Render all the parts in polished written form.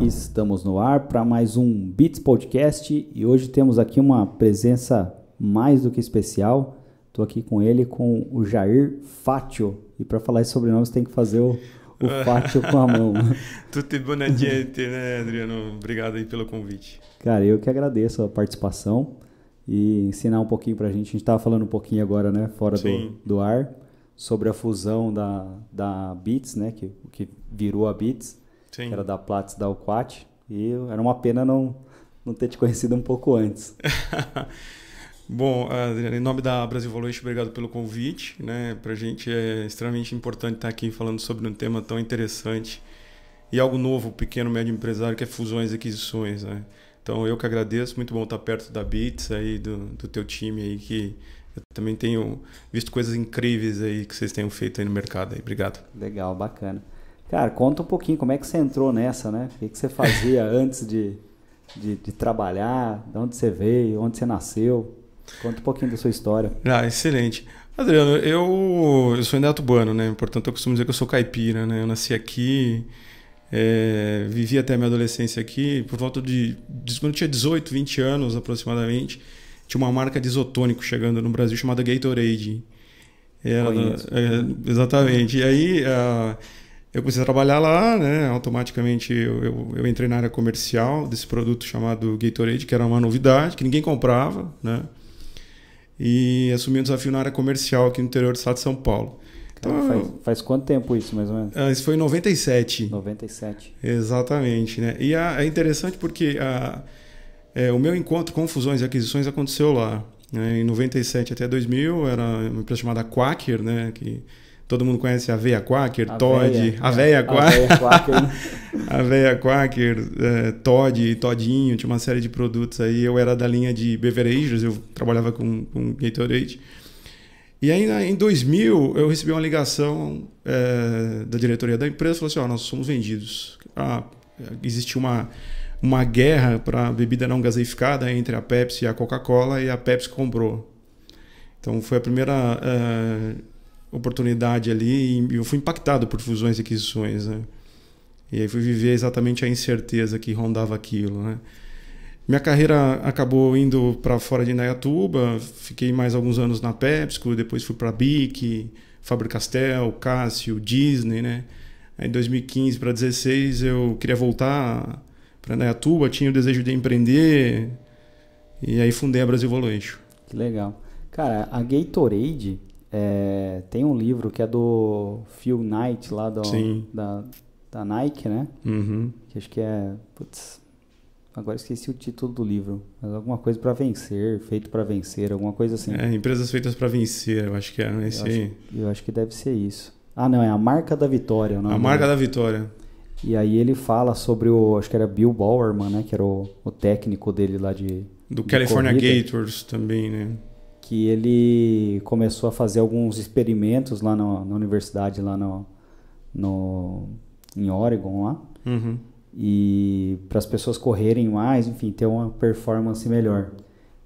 Estamos no ar para mais um Beats Podcast e hoje temos aqui uma presença mais do que especial. Estou aqui com ele, com o Jair Faccio. E para falar esse sobrenome você tem que fazer o Faccio com a mão. Tutti buonanotte, né, Adriano? Obrigado aí pelo convite. Cara, eu que agradeço a participação e ensinar um pouquinho para a gente. A gente estava falando um pouquinho agora, né, fora do ar, sobre a fusão da Beats, né, que virou a Beats. Sim. Que era da Platts, da Alquat, e era uma pena não ter te conhecido um pouco antes. Bom, Adriano, em nome da Brasil Valuation, obrigado pelo convite, né? Para a gente é extremamente importante estar aqui falando sobre um tema tão interessante e algo novo, pequeno, médio empresário, que é fusões e aquisições, né? Então, eu que agradeço, muito bom estar perto da Beats, aí, do teu time, aí, que eu também tenho visto coisas incríveis aí que vocês tenham feito aí no mercado. Aí. Obrigado. Legal, bacana. Cara, conta um pouquinho como é que você entrou nessa, né? O que você fazia antes de trabalhar, de onde você veio, onde você nasceu. Conta um pouquinho da sua história. Excelente. Adriano, eu sou indaiatubanos, né? Portanto, eu costumo dizer que eu sou caipira, né? Eu nasci aqui, vivi até a minha adolescência aqui, por volta de quando eu tinha 18, 20 anos aproximadamente, tinha uma marca de isotônico chegando no Brasil chamada Gatorade. Exatamente. E aí... eu comecei a trabalhar lá, né? Automaticamente eu entrei na área comercial desse produto chamado Gatorade, que era uma novidade, que ninguém comprava, né? E assumi um desafio na área comercial aqui no interior do estado de São Paulo. Então, faz quanto tempo isso, mais ou menos? Isso foi em 97. 97. Exatamente, né? E é interessante porque o meu encontro com fusões e aquisições aconteceu lá. Né? Em 97 até 2000, era uma empresa chamada Quaker, né? Que todo mundo conhece a Aveia Quaker, Todd, Aveia Quaker, Todd, Todinho, tinha uma série de produtos aí. Eu era da linha de beverages, eu trabalhava com Gatorade. E aí em 2000 eu recebi uma ligação da diretoria da empresa, falou assim, nós somos vendidos. Existe uma guerra para bebida não gaseificada entre a Pepsi e a Coca-Cola e a Pepsi comprou. Então foi a primeira... oportunidade ali e eu fui impactado por fusões e aquisições, né? E aí fui viver exatamente a incerteza que rondava aquilo, né? Minha carreira acabou indo para fora de Indaiatuba, fiquei mais alguns anos na PepsiCo, depois fui para BIC, Faber-Castell, Cássio, Disney, né? Aí em 2015 para 2016 eu queria voltar para Indaiatuba, tinha o desejo de empreender e aí fundei a Brasil Valuation. Que legal. Cara, a Gatorade... tem um livro que é do Phil Knight, lá da Nike, né? Uhum. Que acho que é... agora esqueci o título do livro. Mas alguma coisa para vencer, feito para vencer, alguma coisa assim. Empresas feitas para vencer, eu acho que é esse aí. Eu acho que deve ser isso. Não, é A Marca da Vitória. A Marca da Vitória. E aí ele fala sobre acho que era Bill Bowerman, né? Que era o técnico dele lá do California Gators também, né? Que ele começou a fazer alguns experimentos lá na universidade, lá em Oregon, lá. Uhum. E para as pessoas correrem mais, enfim, ter uma performance melhor.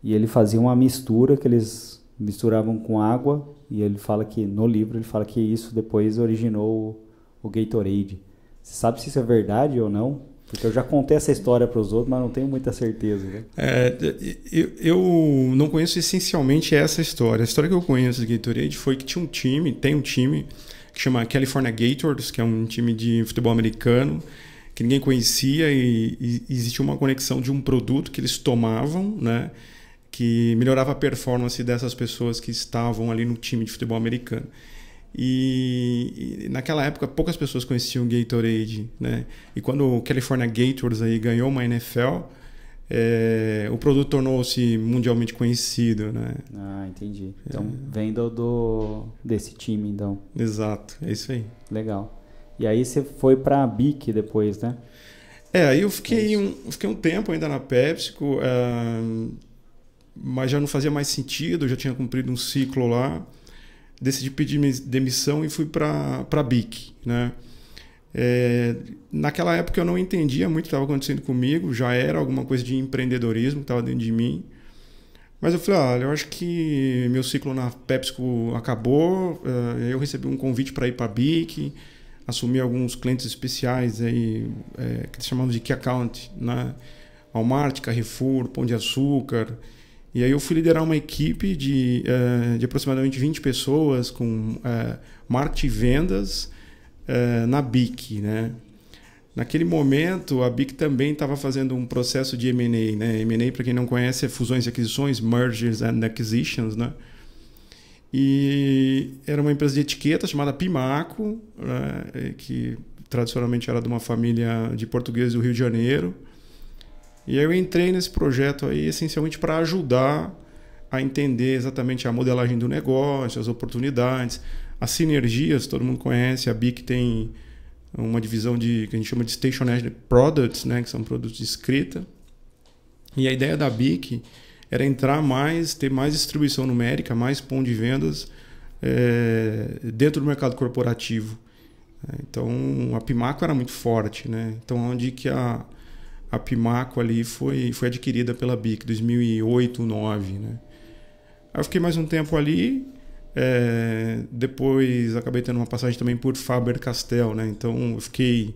E ele fazia uma mistura que eles misturavam com água, e ele fala que, no livro, ele fala que isso depois originou o Gatorade. Você sabe se isso é verdade ou não? Porque eu já contei essa história para os outros, mas não tenho muita certeza. Né? Eu não conheço essencialmente essa história. A história que eu conheço do Gatorade foi que tem um time que chama California Gators, que é um time de futebol americano, que ninguém conhecia e existia uma conexão de um produto que eles tomavam, né, que melhorava a performance dessas pessoas que estavam ali no time de futebol americano. E naquela época poucas pessoas conheciam o Gatorade, né? E quando o California Gators aí ganhou uma NFL, o produto tornou-se mundialmente conhecido, né? Entendi. Então vem desse time, então. Exato, é isso aí. Legal. E aí você foi para a BIC depois, né? Aí eu fiquei um tempo ainda na PepsiCo, mas já não fazia mais sentido, já tinha cumprido um ciclo lá. Decidi pedir demissão e fui para a BIC, né? Naquela época eu não entendia muito o que estava acontecendo comigo, já era alguma coisa de empreendedorismo que estava dentro de mim. Mas eu falei, eu acho que meu ciclo na PepsiCo acabou, eu recebi um convite para ir para a BIC, assumi alguns clientes especiais aí, que eles chamavam de Key Account, né? Walmart, Carrefour, Pão de Açúcar. E aí eu fui liderar uma equipe de aproximadamente 20 pessoas com marketing e vendas na BIC, né? Naquele momento, a BIC também estava fazendo um processo de M&A, né? M&A, para quem não conhece, é fusões e aquisições, mergers and acquisitions, né? E era uma empresa de etiqueta chamada Pimaco, né? Que tradicionalmente era de uma família de portugueses do Rio de Janeiro. E aí eu entrei nesse projeto aí essencialmente para ajudar a entender exatamente a modelagem do negócio, as oportunidades, as sinergias. Todo mundo conhece, a BIC tem uma divisão que a gente chama de Stationery Products, né, que são produtos de escrita. E a ideia da BIC era entrar mais, ter mais distribuição numérica, mais ponto de vendas dentro do mercado corporativo. Então, a Pimaco era muito forte, né? Então, onde que a Pimaco ali foi adquirida pela BIC, 2008, 2009, né? Aí eu fiquei mais um tempo ali, depois acabei tendo uma passagem também por Faber-Castell, né? Então eu fiquei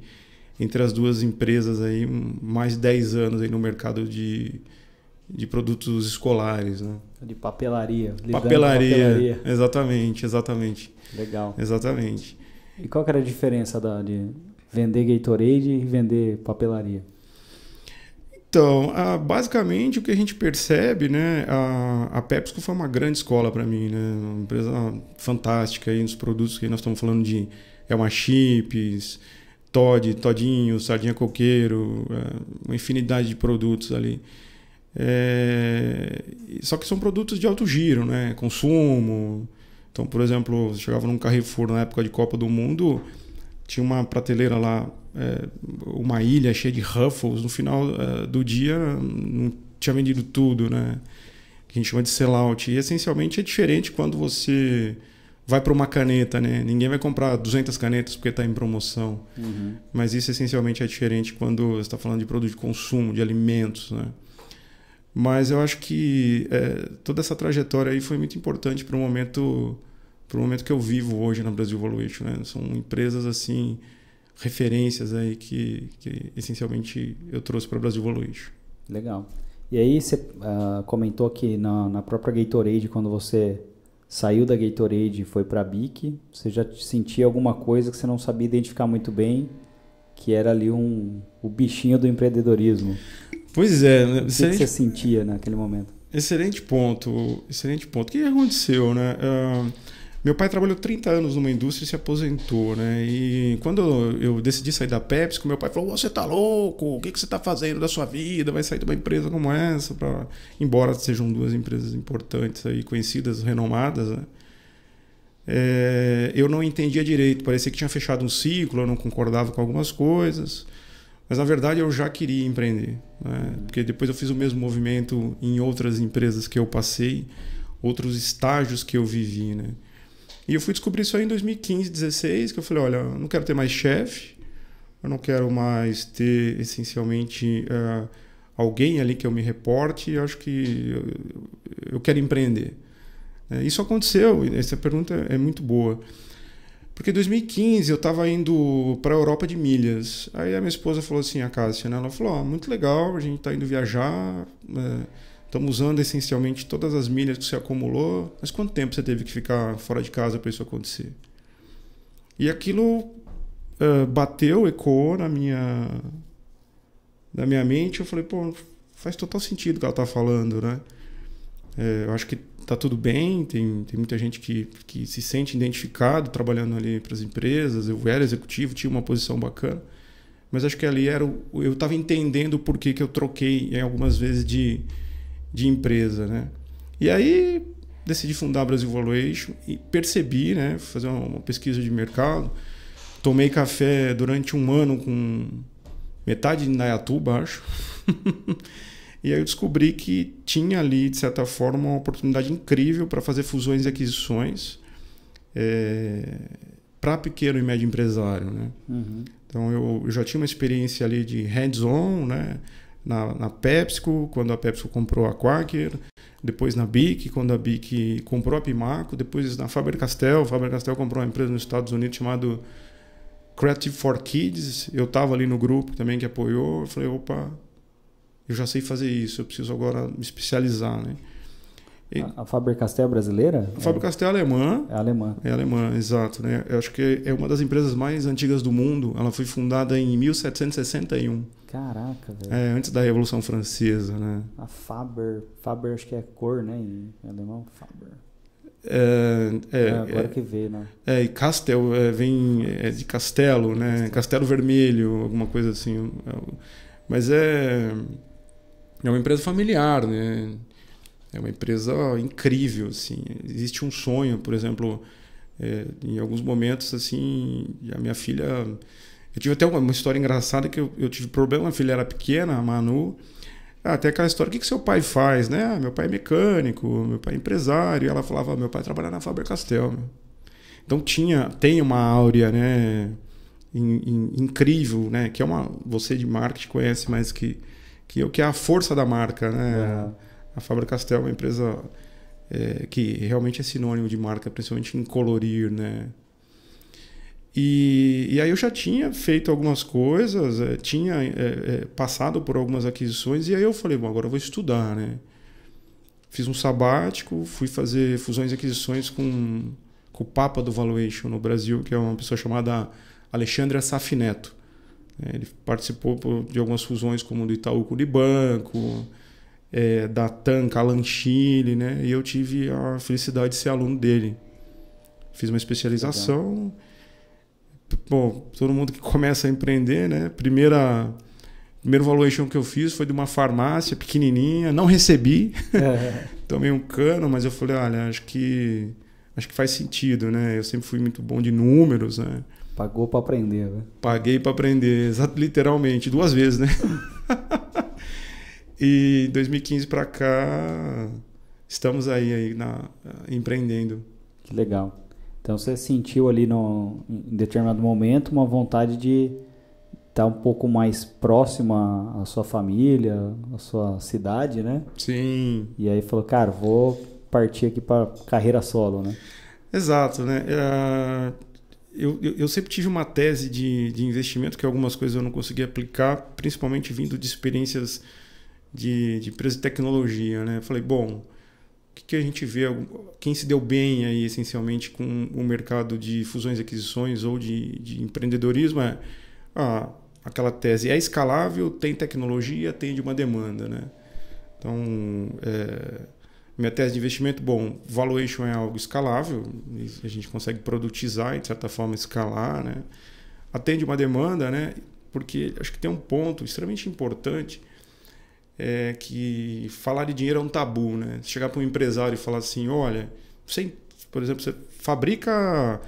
entre as duas empresas aí mais de 10 anos aí no mercado de produtos escolares, né? De papelaria. Papelaria, exatamente. Legal. Exatamente. E qual que era a diferença de vender Gatorade e vender papelaria? Então, basicamente o que a gente percebe, né, a PepsiCo foi uma grande escola para mim, né, uma empresa fantástica aí nos produtos que nós estamos falando de Elma Chips, Todinho, Sardinha Coqueiro, uma infinidade de produtos ali. Só que são produtos de alto giro, né, consumo. Então, por exemplo, você chegava num Carrefour na época de Copa do Mundo, tinha uma prateleira lá, uma ilha cheia de Ruffles. No final do dia não tinha vendido tudo, né? Que a gente chama de sellout. E essencialmente é diferente quando você vai para uma caneta, né? Ninguém vai comprar 200 canetas porque está em promoção. Uhum. Mas isso essencialmente é diferente quando você está falando de produto de consumo, de alimentos, né? Mas eu acho que toda essa trajetória aí foi muito importante para o momento que eu vivo hoje na Brasil Valuation, né? São empresas assim, referências aí que essencialmente eu trouxe para o Brasil Valuation. Legal. E aí você comentou que na própria Gatorade, quando você saiu da Gatorade e foi para a BIC, você já sentia alguma coisa que você não sabia identificar muito bem, que era ali o bichinho do empreendedorismo. Pois é. O que você sentia naquele momento? Excelente ponto. O que aconteceu, né? Meu pai trabalhou 30 anos numa indústria e se aposentou, né? E quando eu decidi sair da PepsiCo, meu pai falou: você tá louco? O que você tá fazendo da sua vida? Vai sair de uma empresa como essa? Embora sejam duas empresas importantes aí, conhecidas, renomadas, né? Eu não entendia direito. Parecia que tinha fechado um ciclo, eu não concordava com algumas coisas. Mas, na verdade, eu já queria empreender, né? Porque depois eu fiz o mesmo movimento em outras empresas que eu passei, outros estágios que eu vivi, né? E eu fui descobrir isso aí em 2015, 2016, que eu falei: olha, eu não quero ter mais chefe, eu não quero mais ter, essencialmente, alguém ali que eu me reporte, eu acho que eu quero empreender. Isso aconteceu, essa pergunta é muito boa. Porque em 2015 eu estava indo para a Europa de milhas. Aí a minha esposa falou assim, a Cássia, né? Ela falou: muito legal, a gente está indo viajar, estamos usando essencialmente todas as milhas que você acumulou, mas quanto tempo você teve que ficar fora de casa para isso acontecer? E aquilo bateu, ecoou na minha mente. Eu falei: pô, faz total sentido o que ela está falando, né? Eu acho que tá tudo bem, tem muita gente que se sente identificado trabalhando ali para as empresas. Eu era executivo, tinha uma posição bacana, mas acho que ali eu estava entendendo o porquê que eu troquei algumas vezes de empresa, né? E aí decidi fundar a Brasil Valuation e percebi, né, fazer uma pesquisa de mercado. Tomei café durante um ano com metade de Indaiatuba, acho. E aí eu descobri que tinha ali, de certa forma, uma oportunidade incrível para fazer fusões e aquisições para pequeno e médio empresário, né? Uhum. Então eu já tinha uma experiência ali de hands-on, né? Na PepsiCo, quando a PepsiCo comprou a Quaker, depois na BIC, quando a BIC comprou a Pimaco, depois na Faber-Castell comprou uma empresa nos Estados Unidos chamada Creative for Kids, eu estava ali no grupo também que apoiou. Eu falei, opa, eu já sei fazer isso, eu preciso agora me especializar, né? A Faber-Castell é brasileira? A Faber-Castell é alemã. É alemã. É alemã, exato, né? Eu acho que é uma das empresas mais antigas do mundo. Ela foi fundada em 1761. Caraca, velho. Antes da Revolução Francesa, né? A Faber acho que é cor, né? Em alemão, Faber. Agora que veio, né? E Castel vem de castelo, né? Castelo Vermelho, alguma coisa assim. Mas é uma empresa familiar, né? É uma empresa incrível, assim. Existe um sonho, por exemplo, em alguns momentos, assim, a minha filha... Eu tive até uma história engraçada que eu tive problema, a filha era pequena, a Manu. Tem aquela história, o que seu pai faz, né? Meu pai é mecânico, meu pai é empresário. E ela falava, meu pai trabalha na Faber-Castell. Então tem uma áurea, né, incrível, né? Que você de marketing conhece mais que é a força da marca, né? A Faber-Castell é uma empresa que realmente é sinônimo de marca, principalmente em colorir, né? E aí eu já tinha feito algumas coisas, tinha passado por algumas aquisições, e aí eu falei, bom, agora eu vou estudar, né? Fiz um sabático, fui fazer fusões e aquisições com o Papa do Valuation no Brasil, que é uma pessoa chamada Alexandre Assaf Neto. Ele participou de algumas fusões como do Itaú com o Unibanco, da TAM, Alan Chile, né? E eu tive a felicidade de ser aluno dele. Fiz uma especialização. Bom, todo mundo que começa a empreender, né? Primeiro valuation que eu fiz foi de uma farmácia pequenininha, não recebi. Tomei um cano, mas eu falei, olha, acho que faz sentido, né? Eu sempre fui muito bom de números, né? Pagou para aprender, né? Paguei para aprender, literalmente, 2 vezes, né? E 2015 para cá, estamos aí empreendendo. Que legal. Então você sentiu ali em determinado momento uma vontade de estar um pouco mais próxima à sua família, à sua cidade, né? Sim. E aí falou, cara, vou partir aqui para carreira solo, né? Exato, né? Eu sempre tive uma tese de investimento que algumas coisas eu não consegui aplicar, principalmente vindo de experiências de empresa de tecnologia, né? Eu falei, bom, o que a gente vê, quem se deu bem aí essencialmente com o mercado de fusões e aquisições ou de empreendedorismo aquela tese é escalável, tem tecnologia, tem de uma demanda, né? Então, minha tese de investimento, bom, valuation é algo escalável, a gente consegue produtizar e de certa forma escalar, né? Atende uma demanda, né? Porque acho que tem um ponto extremamente importante, que falar de dinheiro é um tabu, né? Chegar para um empresário e falar assim, olha, você, por exemplo, você fabrica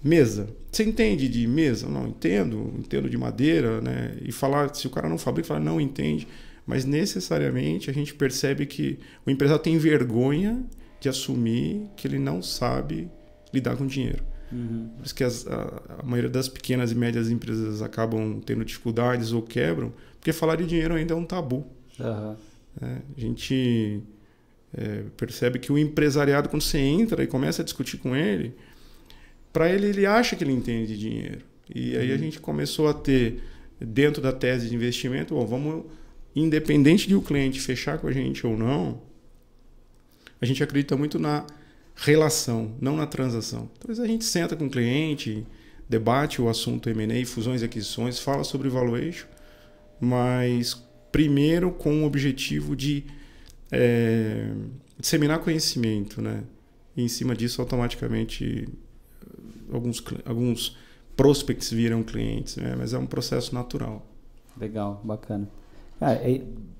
mesa, você entende de mesa? Não, entendo de madeira, né? E falar, se o cara não fabrica, fala, não entende, mas necessariamente a gente percebe que o empresário tem vergonha de assumir que ele não sabe lidar com dinheiro. Uhum. Por isso que a maioria das pequenas e médias empresas acabam tendo dificuldades ou quebram, porque falar de dinheiro ainda é um tabu. Uhum. A gente percebe que o empresariado, quando você entra e começa a discutir com ele, para ele acha que ele entende de dinheiro. E aí a gente começou a ter, dentro da tese de investimento, vamos, independente de o cliente fechar com a gente ou não, a gente acredita muito na relação, não na transação. Então a gente senta com o cliente, debate o assunto M&A, fusões e aquisições, fala sobre valuation, mas primeiro com o objetivo de disseminar conhecimento, né? E em cima disso, automaticamente, alguns prospects viram clientes, né? Mas é um processo natural. Legal, bacana.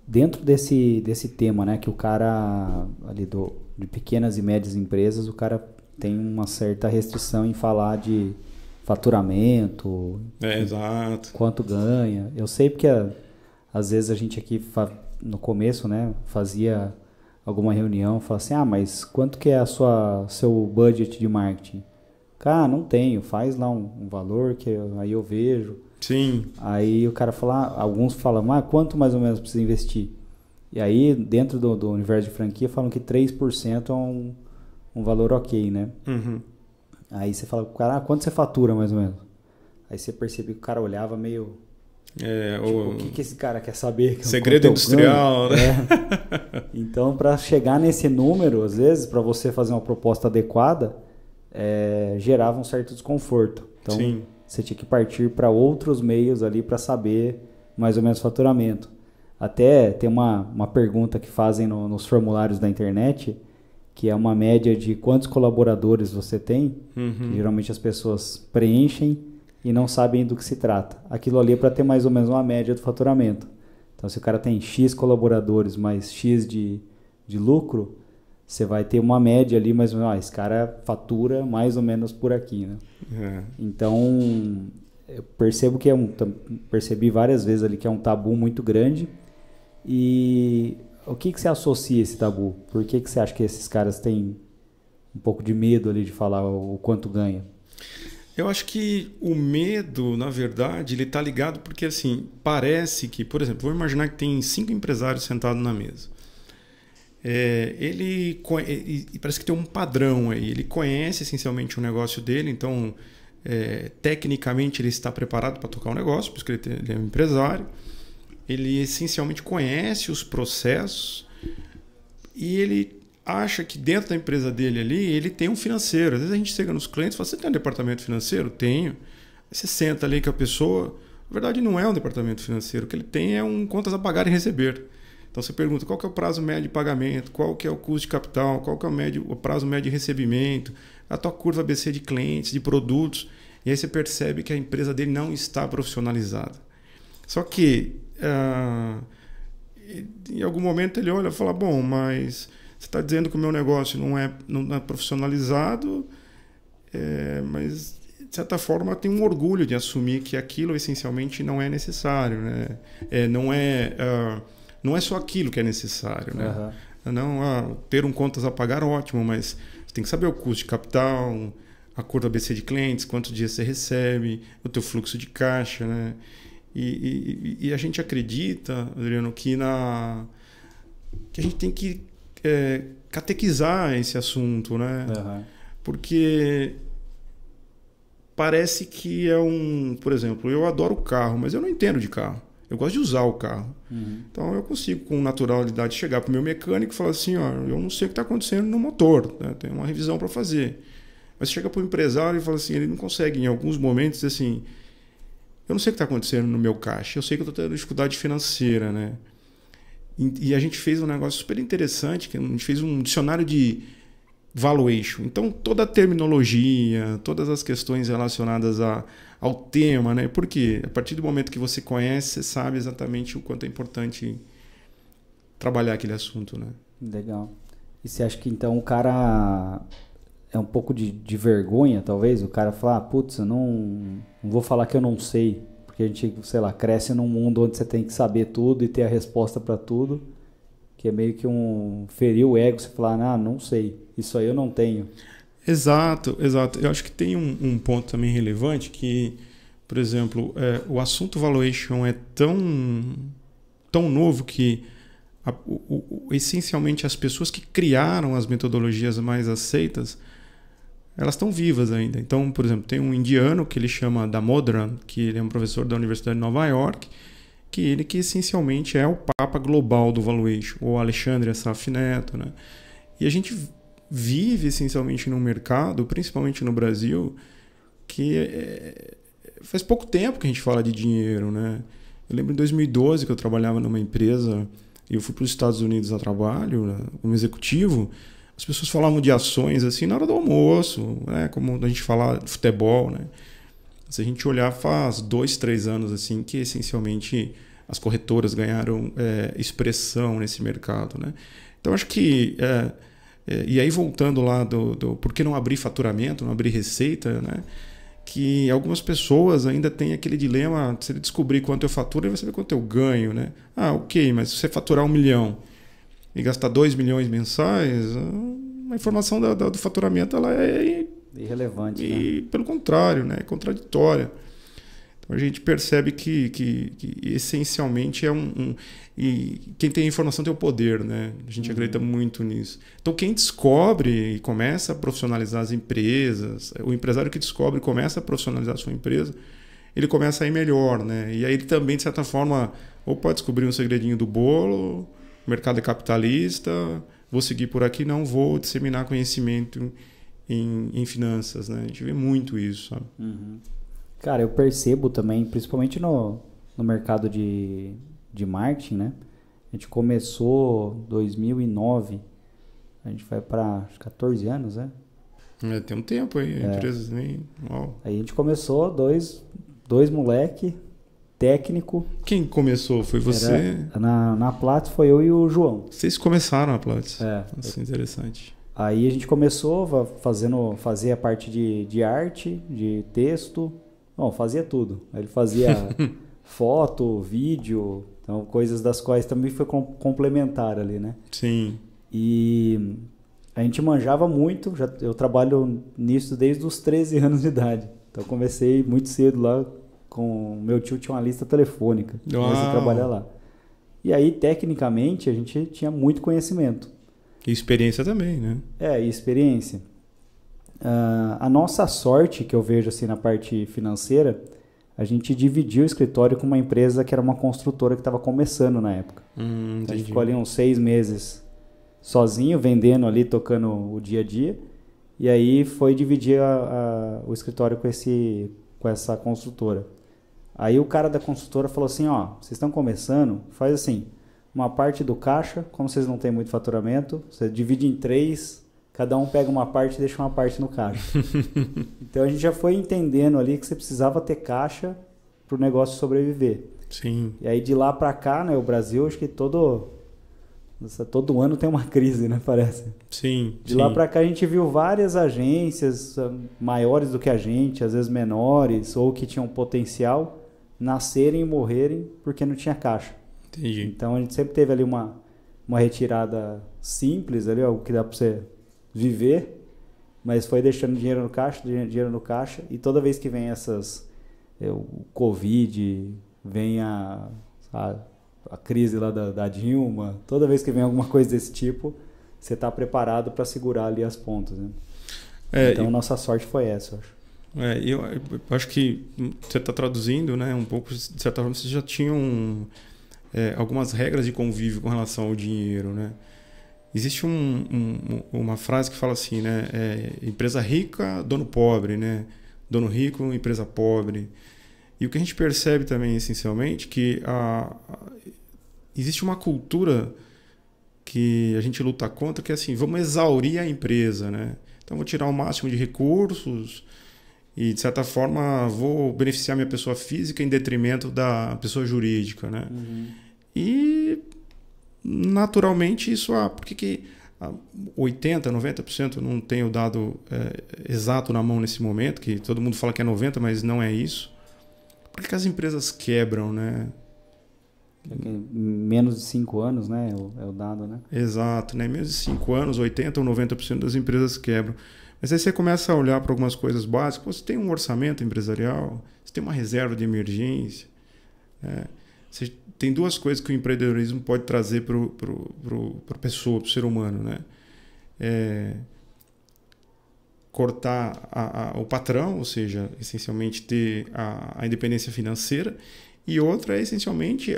Dentro desse tema, né, que o cara ali de pequenas e médias empresas, o cara tem uma certa restrição em falar de faturamento, exato. Quanto ganha. Eu sei porque às vezes a gente aqui no começo, né, fazia alguma reunião, falava assim, mas quanto que é seu budget de marketing? Cara, não tenho, faz lá um valor que aí eu vejo. Sim. Aí o cara fala, alguns falam, quanto mais ou menos precisa investir? E aí, dentro do universo de franquia, falam que 3% é um valor ok, né? Uhum. Aí você fala pro cara, quanto você fatura mais ou menos? Aí você percebia que o cara olhava meio... o que esse cara quer saber? Segredo industrial, né? Então, para chegar nesse número, às vezes, para você fazer uma proposta adequada, gerava um certo desconforto. Então, Sim. Você tinha que partir para outros meios ali para saber mais ou menos o faturamento. Até tem uma pergunta que fazem nos formulários da internet, que é uma média de quantos colaboradores você tem, que geralmente as pessoas preenchem e não sabem do que se trata. Aquilo ali é para ter mais ou menos uma média do faturamento. Então, se o cara tem X colaboradores mais X de lucro, você vai ter uma média ali, mais ou menos, esse cara fatura mais ou menos por aqui, né? Então, eu percebo que percebi várias vezes ali que é um tabu muito grande. E o que você associa esse tabu? Por que você acha que esses caras têm um pouco de medo ali de falar o quanto ganha? Eu acho que o medo, na verdade, ele está ligado porque, assim, parece que, por exemplo, vou imaginar que tem 5 empresários sentados na mesa. Ele parece que tem um padrão aí. Ele conhece essencialmente o negócio dele, então, tecnicamente, ele está preparado para tocar o negócio, por isso que ele é um empresário. Ele essencialmente conhece os processos e ele acha que dentro da empresa dele ali, ele tem um financeiro. Às vezes a gente chega nos clientes e fala, você tem um departamento financeiro? Tenho. Aí você senta ali com a pessoa, na verdade não é um departamento financeiro, o que ele tem é contas a pagar e receber. Então você pergunta qual que é o prazo médio de pagamento, qual que é o custo de capital, qual que é o prazo médio de recebimento, a tua curva ABC de clientes, de produtos, e aí você percebe que a empresa dele não está profissionalizada. Só que em algum momento ele olha e fala, bom, mas você está dizendo que o meu negócio não é profissionalizado, mas de certa forma eu tenho um orgulho de assumir que aquilo essencialmente não é necessário, né? Não é só aquilo que é necessário, né? Não, ter contas a pagar, ótimo, mas você tem que saber o custo de capital, a curva ABC de clientes, quantos dias você recebe, o teu fluxo de caixa, né? E a gente acredita, Adriano, que a gente tem que catequizar esse assunto, né? Porque parece que por exemplo, eu adoro carro, mas eu não entendo de carro. Eu gosto de usar o carro. Então eu consigo com naturalidade chegar para o meu mecânico e falar assim, eu não sei o que está acontecendo no motor, né? Tem uma revisão para fazer. Mas chega para o empresário e fala assim, ele não consegue em alguns momentos assim, eu não sei o que está acontecendo no meu caixa, eu sei que eu estou tendo dificuldade financeira, né? E a gente fez um negócio super interessante, que a gente fez um dicionário de valuation. Então, toda a terminologia, todas as questões relacionadas ao tema, né? Porque a partir do momento que você conhece, você sabe exatamente o quanto é importante trabalhar aquele assunto, né? Legal. E você acha que então o cara é um pouco de vergonha, talvez? O cara fala, putz, eu não vou falar que eu não sei. Porque a gente, sei lá, cresce num mundo onde você tem que saber tudo e ter a resposta para tudo, que é meio que ferir o ego, você falar, não sei, isso aí eu não tenho. Exato. Eu acho que tem um ponto também relevante que, por exemplo, o assunto valuation é tão novo que essencialmente as pessoas que criaram as metodologias mais aceitas, elas estão vivas ainda. Então, por exemplo, tem um indiano que ele chama Damodaran, que ele é um professor da Universidade de Nova York, que essencialmente é o papa global do valuation, ou Alexandre Assaf Neto, né? E a gente vive essencialmente num mercado, principalmente no Brasil, que faz pouco tempo que a gente fala de dinheiro, né? Eu lembro em 2012 que eu trabalhava numa empresa e eu fui para os Estados Unidos a trabalho, né, como executivo. As pessoas falavam de ações assim na hora do almoço, né? Como a gente fala de futebol, né? Se a gente olhar faz 2, 3 anos assim que essencialmente as corretoras ganharam expressão nesse mercado, né? Então acho que e aí voltando lá do por que não abrir faturamento, não abrir receita, né? Que algumas pessoas ainda têm aquele dilema, se ele descobrir quanto eu faturo, ele vai saber quanto eu ganho, né? Ok, mas se você faturar 1 milhão e gastar 2 milhões mensais, a informação do faturamento ela é irrelevante, e né? Pelo contrário, né? É contraditória. Então a gente percebe que essencialmente e quem tem informação tem o poder, né? A gente acredita muito nisso. Então quem descobre e começa a profissionalizar as empresas, o empresário que descobre e começa a profissionalizar a sua empresa, ele começa a ir melhor, né? E aí ele também, de certa forma, ou pode descobrir um segredinho do bolo, o mercado é capitalista, vou seguir por aqui, não vou disseminar conhecimento em finanças, né? A gente vê muito isso, sabe? Uhum. Cara, eu percebo também, principalmente no mercado de marketing, né? A gente começou em 2009, a gente vai para 14 anos, né? Tem um tempo aí, a empresa nem... Uau. Aí a gente começou, dois moleque, técnico. Quem começou? Foi você? Na Platts foi eu e o João. Vocês começaram a Platts. Nossa, interessante. Aí a gente começou fazer a parte de arte, de texto. Bom, fazia tudo. Ele fazia foto, vídeo, então coisas das quais também foi complementar ali, né? Sim. E a gente manjava muito, eu trabalho nisso desde os 13 anos de idade. Então eu comecei muito cedo lá, com meu tio tinha uma lista telefônica, comecei a trabalhar lá. E aí, tecnicamente, a gente tinha muito conhecimento. E experiência também, né? E experiência. A nossa sorte, que eu vejo assim na parte financeira, a gente dividiu o escritório com uma empresa que era uma construtora que estava começando na época. Então, a gente ficou ali uns 6 meses sozinho, vendendo ali, tocando o dia a dia. E aí foi dividir o escritório com essa construtora. Aí o cara da construtora falou assim, ó, vocês estão começando, faz assim, uma parte do caixa, como vocês não têm muito faturamento, você divide em 3, cada um pega uma parte e deixa uma parte no caixa. Então a gente já foi entendendo ali que você precisava ter caixa para o negócio sobreviver. Sim. E aí de lá para cá, né, o Brasil, acho que todo ano tem uma crise, né, parece. Sim. De lá para cá a gente viu várias agências maiores do que a gente, às vezes menores, ou que tinham potencial, nascerem e morrerem porque não tinha caixa. Entendi. Então a gente sempre teve ali uma retirada simples, ali, algo que dá para você viver, mas foi deixando dinheiro no caixa, e toda vez que vem o Covid, vem a crise lá da Dilma, toda vez que vem alguma coisa desse tipo, você está preparado para segurar ali as pontas, né? Então nossa sorte foi essa, eu acho. Eu acho que você está traduzindo, né, um pouco, de certa forma, vocês já tinham algumas regras de convívio com relação ao dinheiro, né? Existe uma frase que fala assim, né? Empresa rica, dono pobre, né? Dono rico, empresa pobre. E o que a gente percebe também, essencialmente, que existe uma cultura que a gente luta contra, que é assim, vamos exaurir a empresa, né? Então, vou tirar o máximo de recursos e, de certa forma, vou beneficiar minha pessoa física em detrimento da pessoa jurídica, né? Uhum. E, naturalmente, isso... por que 80%, 90%, não tenho o dado exato na mão nesse momento, que todo mundo fala que é 90%, mas não é isso. Por que as empresas quebram, né? Menos de 5 anos, né? É o dado, né? Exato, né? Menos de 5 anos, 80% ou 90% das empresas quebram. Mas aí você começa a olhar para algumas coisas básicas. Você tem um orçamento empresarial, você tem uma reserva de emergência. Né? Você tem duas coisas que o empreendedorismo pode trazer para a pessoa, para o ser humano, né? Cortar o patrão, ou seja, essencialmente ter a independência financeira, e outra é essencialmente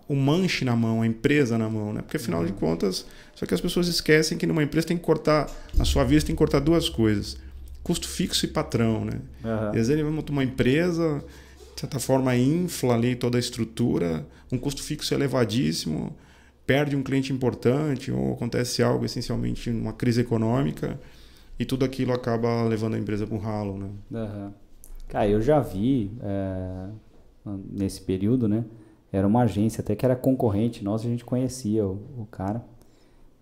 o manche na mão, a empresa na mão, né? Porque afinal de contas, só que as pessoas esquecem que numa empresa tem que cortar, a sua vida tem que cortar duas coisas: custo fixo e patrão, né? Uhum. E às vezes ele vai montar uma empresa, de certa forma infla ali toda a estrutura, um custo fixo elevadíssimo, perde um cliente importante, ou acontece algo essencialmente numa crise econômica, e tudo aquilo acaba levando a empresa para o ralo, né? Uhum. Cara, eu já vi nesse período, né? Era uma agência até que era concorrente nossa, a gente conhecia o cara.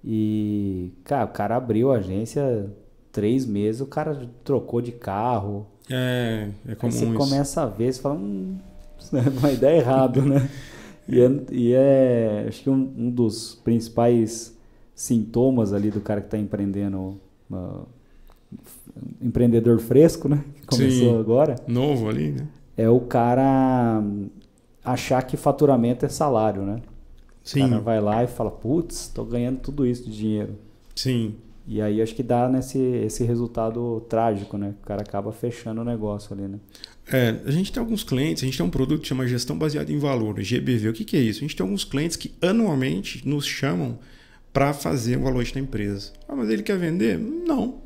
E, cara, o cara abriu a agência 3 meses, o cara trocou de carro. É comum aí você isso. começa a ver, você fala, vai dar errado, né? Acho que um dos principais sintomas ali do cara que está empreendendo, empreendedor fresco, né? Que começou agora. Novo ali, né? É o cara achar que faturamento é salário, né? Sim. O cara vai lá e fala, putz, tô ganhando tudo isso de dinheiro. Sim. E aí acho que dá esse resultado trágico, né? O cara acaba fechando o negócio ali, né? A gente tem alguns clientes, a gente tem um produto que chama Gestão Baseada em Valor, GBV. O que é isso? A gente tem alguns clientes que anualmente nos chamam para fazer o valuation da empresa. Mas ele quer vender? Não.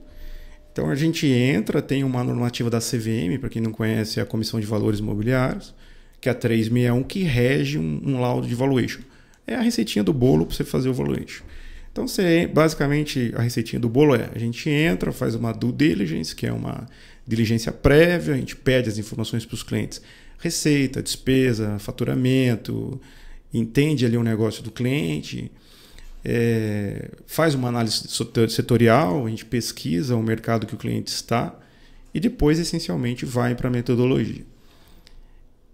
Então a gente entra, tem uma normativa da CVM, para quem não conhece, é a Comissão de Valores Imobiliários, que é a 361, que rege um laudo de valuation. É a receitinha do bolo para você fazer o valuation. Então, basicamente, a receitinha do bolo a gente entra, faz uma due diligence, que é uma diligência prévia, a gente pede as informações para os clientes. Receita, despesa, faturamento, entende ali o negócio do cliente, faz uma análise setorial, a gente pesquisa o mercado que o cliente está e depois, essencialmente, vai para a metodologia.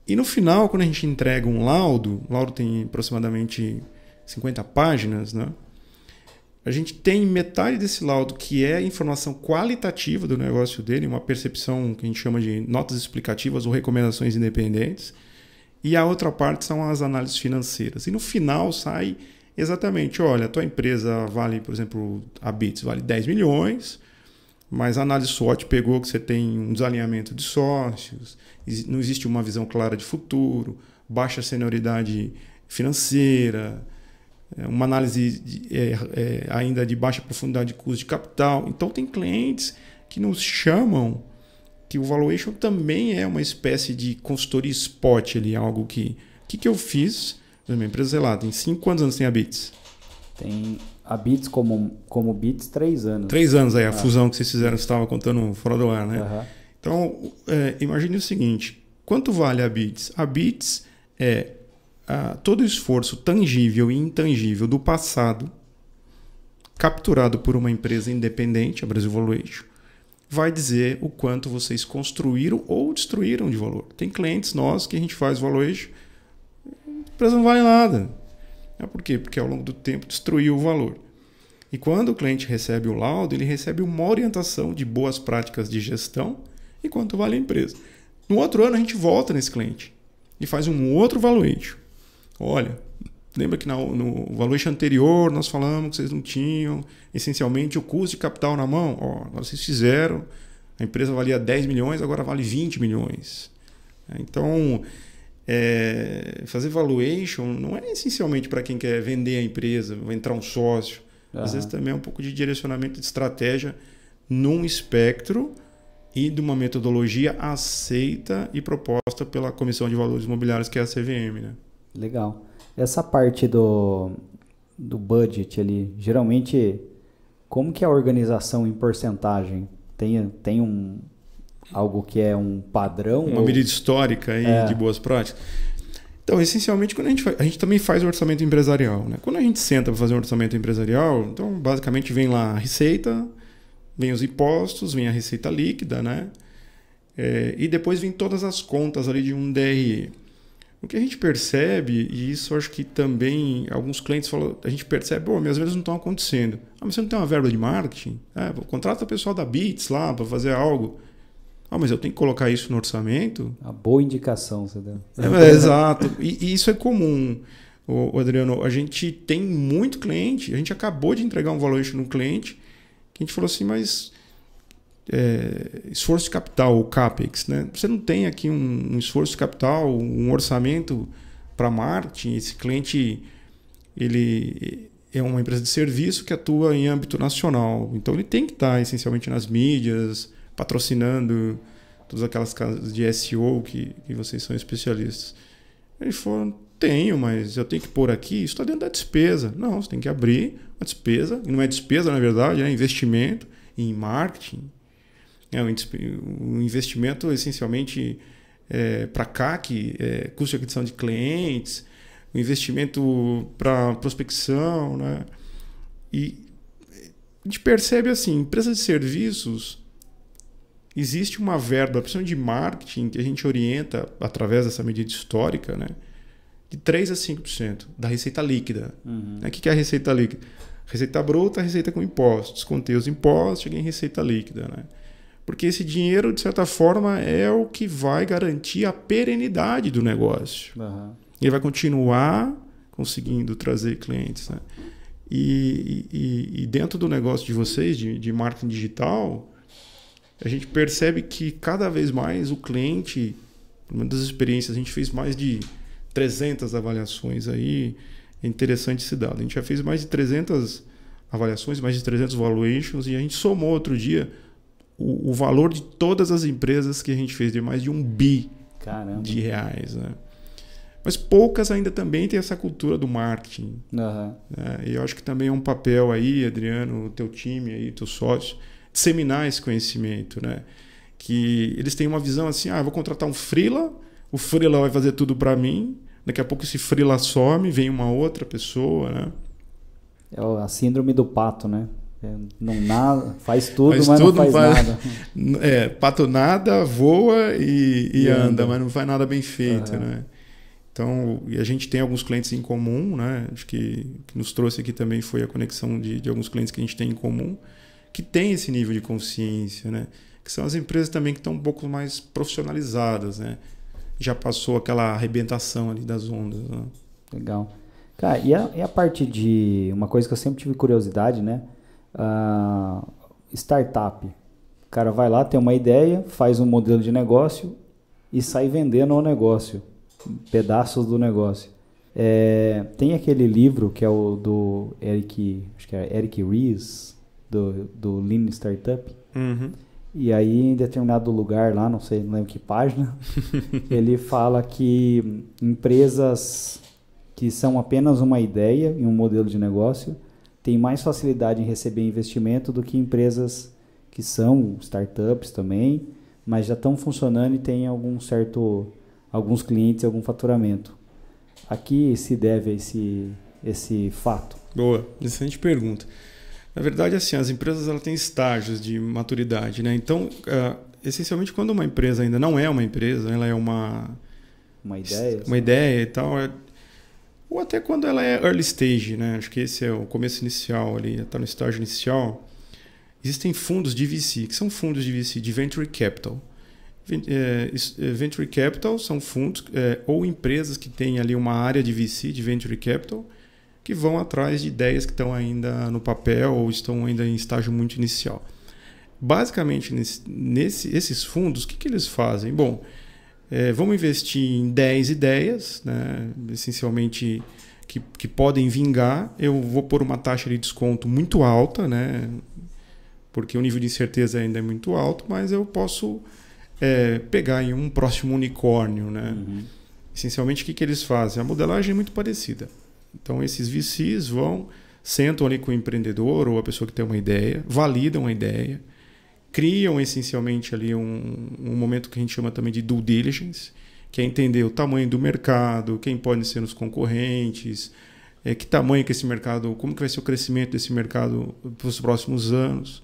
E no final, quando a gente entrega o laudo tem aproximadamente 50 páginas, né? A gente tem metade desse laudo que é informação qualitativa do negócio dele, uma percepção que a gente chama de notas explicativas ou recomendações independentes, e a outra parte são as análises financeiras. E no final sai exatamente, olha, a tua empresa vale, por exemplo, a Bits vale 10 milhões, mas a análise SWOT pegou que você tem um desalinhamento de sócios, não existe uma visão clara de futuro, baixa senioridade financeira, uma análise ainda de baixa profundidade de custo de capital. Então tem clientes que nos chamam que o valuation também é uma espécie de consultoria spot ali, algo que eu fiz. A minha empresa, sei lá, tem 5 anos tem a Bits. Tem a Bits como Bits 3 anos. 3 anos aí, a fusão que vocês fizeram, você estava contando fora do ar, né? Uhum. Então, imagine o seguinte, quanto vale a Bits? A Bits é todo o esforço tangível e intangível do passado capturado por uma empresa independente, a Brasil Valuation, vai dizer o quanto vocês construíram ou destruíram de valor. Tem clientes nossos que a gente faz valuation, a empresa não vale nada. Por quê? Porque ao longo do tempo destruiu o valor. E quando o cliente recebe o laudo, ele recebe uma orientação de boas práticas de gestão e quanto vale a empresa. No outro ano a gente volta nesse cliente e faz um outro valuation. Olha, lembra que no valuation anterior nós falamos que vocês não tinham essencialmente o custo de capital na mão? Agora vocês fizeram, a empresa valia 10 milhões, agora vale 20 milhões. Então, fazer valuation não é essencialmente para quem quer vender a empresa, vai entrar um sócio. Às vezes também é um pouco de direcionamento de estratégia num espectro e de uma metodologia aceita e proposta pela Comissão de Valores Imobiliários, que é a CVM, né? Legal. Essa parte do budget ali, geralmente, como que é a organização em porcentagem? Tem algo que é um padrão? Uma medida histórica aí de boas práticas? Então, essencialmente, quando a gente também faz o orçamento empresarial, né? Quando a gente senta para fazer um orçamento empresarial, então, basicamente, vem lá a receita, vem os impostos, vem a receita líquida, né? E depois vem todas as contas ali de um DRE. O que a gente percebe, e isso acho que também alguns clientes falam, a gente percebe, minhas vendas não estão acontecendo. Mas você não tem uma verba de marketing? Contrata o pessoal da Bits lá para fazer algo. Mas eu tenho que colocar isso no orçamento? Uma boa indicação, você deu. Exato. E isso é comum, Adriano. A gente tem muito cliente, a gente acabou de entregar um valuation no cliente, que a gente falou assim, mas esforço de capital, o CAPEX, né? Você não tem aqui um esforço de capital, um orçamento para marketing. Esse cliente ele é uma empresa de serviço que atua em âmbito nacional, então ele tem que estar essencialmente nas mídias, patrocinando todas aquelas casas de SEO que vocês são especialistas. Ele falou, tenho, mas eu tenho que pôr aqui, isso está dentro da despesa. Não, você tem que abrir uma despesa, e não é despesa na verdade, é investimento em marketing. Um investimento essencialmente para CAC, custo de aquisição de clientes, um investimento para prospecção, né? E a gente percebe assim, empresas de serviços, existe uma verba, principalmente de marketing, que a gente orienta através dessa medida histórica, né? De 3% a 5% da receita líquida. Uhum. O que é a receita líquida? Receita bruta, receita com impostos. Descontei os impostos, cheguei em receita líquida, né? Porque esse dinheiro, de certa forma, é o que vai garantir a perenidade do negócio. Uhum. Ele vai continuar conseguindo trazer clientes, né? E dentro do negócio de vocês, de marketing digital, a gente percebe que cada vez mais o cliente, uma das experiências, a gente fez mais de 300 avaliações aí, é interessante esse dado. A gente já fez mais de 300 avaliações, mais de 300 valuations, e a gente somou outro dia o valor de todas as empresas que a gente fez, de mais de 1 bi de reais, né? Mas poucas ainda também têm essa cultura do marketing. Uhum. E eu acho que também é um papel aí, Adriano, o teu time, aí, teu sócio, disseminar esse conhecimento, né? Que eles têm uma visão assim, eu vou contratar um freela, o freela vai fazer tudo para mim, daqui a pouco esse freela some, vem uma outra pessoa, né? É a síndrome do pato, né? Faz tudo, mas tudo, não faz nada. Pato nada, voa e anda, mas não faz nada bem feito, né? Então, e a gente tem alguns clientes em comum, né? Acho que nos trouxe aqui também foi a conexão de alguns clientes que a gente tem em comum, que tem esse nível de consciência, né? Que são as empresas também que estão um pouco mais profissionalizadas, né? Já passou aquela arrebentação ali das ondas, né? Legal. Cara, e a parte de... Uma coisa que eu sempre tive curiosidade, né? Startup. O cara vai lá, tem uma ideia, faz um modelo de negócio e sai vendendo o negócio. Pedaços do negócio. Tem aquele livro que é o do Eric... Acho que é Eric Ries, do Lean Startup. Uhum. E aí, em determinado lugar lá, não lembro que página, ele fala que empresas que são apenas uma ideia e um modelo de negócio têm mais facilidade em receber investimento do que empresas que são startups também, mas já estão funcionando e têm alguns clientes, algum faturamento. A que se deve esse fato? Boa, excelente pergunta. Na verdade, assim, as empresas elas têm estágios de maturidade, né? Então, essencialmente, quando uma empresa ainda não é uma empresa, ela é uma ideia, uma ideia e tal, ou até quando ela é early stage, né? Acho que esse é o começo inicial ali, está no estágio inicial. Existem fundos de VC, que são fundos de VC, de Venture Capital. Venture Capital são fundos ou empresas que têm ali uma área de VC, de Venture Capital, que vão atrás de ideias que estão ainda no papel ou estão ainda em estágio muito inicial. Basicamente, esses fundos, o que eles fazem? Bom, vamos investir em 10 ideias, né, essencialmente que podem vingar. Eu vou pôr uma taxa de desconto muito alta, né, porque o nível de incerteza ainda é muito alto, mas eu posso pegar em um próximo unicórnio. Né? Uhum. Essencialmente, o que eles fazem? A modelagem é muito parecida. Então, esses VCs sentam ali com o empreendedor ou a pessoa que tem uma ideia, validam a ideia, criam essencialmente ali um momento que a gente chama também de due diligence, que é entender o tamanho do mercado, quem podem ser os concorrentes, que tamanho que esse mercado, como que vai ser o crescimento desse mercado para os próximos anos,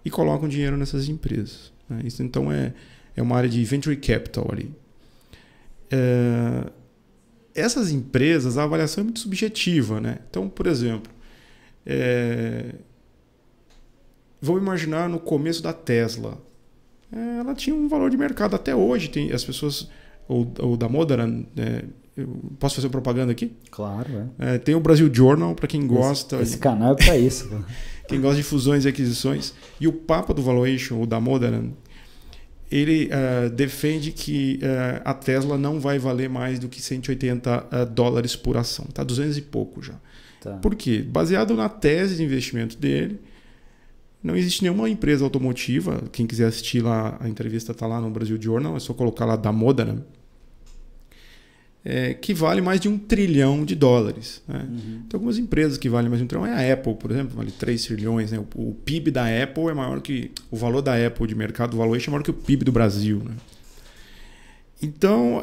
e colocam dinheiro nessas empresas. Né? Isso, então, é uma área de venture capital ali. Essas empresas, a avaliação é muito subjetiva, né? Então, por exemplo, vamos imaginar no começo da Tesla. Ela tinha um valor de mercado até hoje. Tem as pessoas, ou da Modern, eu posso fazer propaganda aqui? Claro, tem o Brasil Journal, para quem gosta. Esse canal é para isso. Quem gosta de fusões e aquisições. E o Papa do Valuation, ou da Modern, ele defende que a Tesla não vai valer mais do que $180 por ação. Está 200 e pouco já. Tá. Por quê? Baseado na tese de investimento dele, não existe nenhuma empresa automotiva. Quem quiser assistir lá, a entrevista está lá no Brasil Journal, é só colocar lá da Modena, que vale mais de $1 trilhão. Né? Uhum. Tem algumas empresas que valem mais de $1 trilhão. A Apple, por exemplo, vale 3 trilhões. Né? O PIB da Apple é maior que... O valor da Apple de mercado, o valuation é maior que o PIB do Brasil. Né? Então,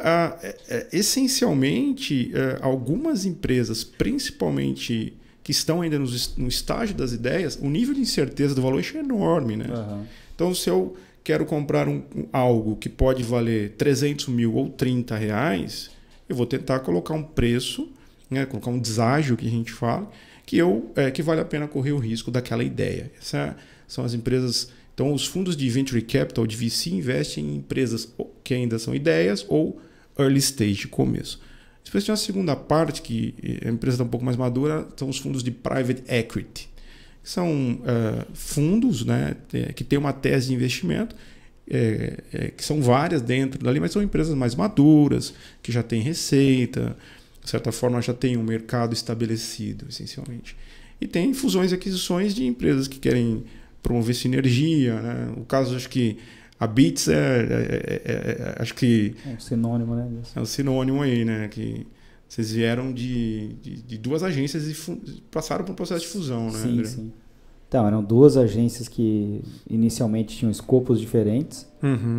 essencialmente, algumas empresas, principalmente que estão ainda no estágio das ideias, o nível de incerteza do valuation é enorme. Né? Uhum. Então, se eu quero comprar algo que pode valer 300 mil ou R$30, eu vou tentar colocar um preço, né, colocar um deságio que a gente fala, que vale a pena correr o risco daquela ideia. Essas são as empresas. Então, os fundos de Venture Capital, de VC, investem em empresas que ainda são ideias ou early stage, começo. Depois tem uma segunda parte, que a empresa está um pouco mais madura, são os fundos de private equity. São fundos, né, que têm uma tese de investimento, que são várias dentro dali, mas são empresas mais maduras, que já têm receita, de certa forma já tem um mercado estabelecido, essencialmente. E tem fusões e aquisições de empresas que querem promover sinergia, né? O caso, acho que a Beats acho que é um sinônimo, né? é um sinônimo aí, né? Que vocês vieram de duas agências e passaram por um processo de fusão, né, Sim, André? sim. Então, eram duas agências que inicialmente tinham escopos diferentes,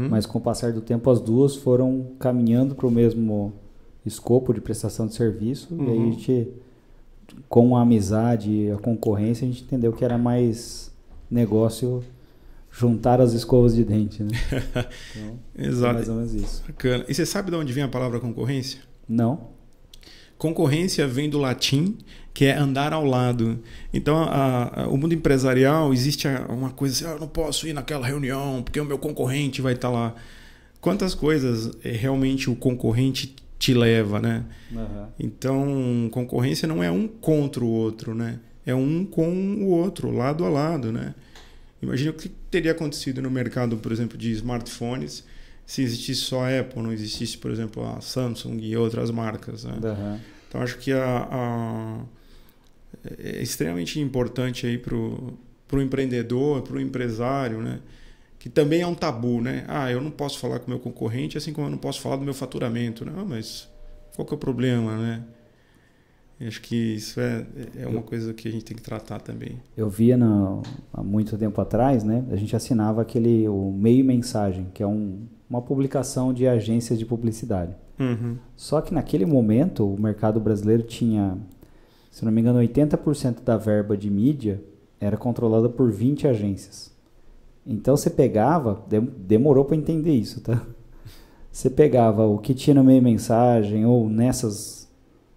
mas com o passar do tempo as duas foram caminhando para o mesmo escopo de prestação de serviço, e aí a gente, com a amizade e a concorrência, a gente entendeu que era mais negócio juntar as escovas de dente, né? Então, Exato. é mais ou menos isso. Bacana. E você sabe de onde vem a palavra concorrência? Não? Concorrência vem do latim, que é andar ao lado. Então, o mundo empresarial, existe uma coisa assim, eu não posso ir naquela reunião porque o meu concorrente vai estar lá. Quantas coisas realmente o concorrente te leva, né? Então, concorrência não é um contra o outro, né? É um com o outro, lado a lado, né? Imagina o que teria acontecido no mercado, por exemplo, de smartphones, se existisse só a Apple, não existisse, por exemplo, a Samsung e outras marcas, né? Então, acho que é extremamente importante aí para o empreendedor, para o empresário, né? Que também é um tabu, né? Eu não posso falar com o meu concorrente, assim como eu não posso falar do meu faturamento. Não, mas qual que é o problema, né? Eu acho que isso é uma coisa que a gente tem que tratar também. Eu via há muito tempo atrás, né? A gente assinava o Meio Mensagem, que é uma publicação de agências de publicidade. Só que naquele momento o mercado brasileiro tinha, se não me engano, 80% da verba de mídia era controlada por 20 agências. Então você pegava, demorou para entender isso, tá? Você pegava o que tinha no Meio Mensagem ou nessas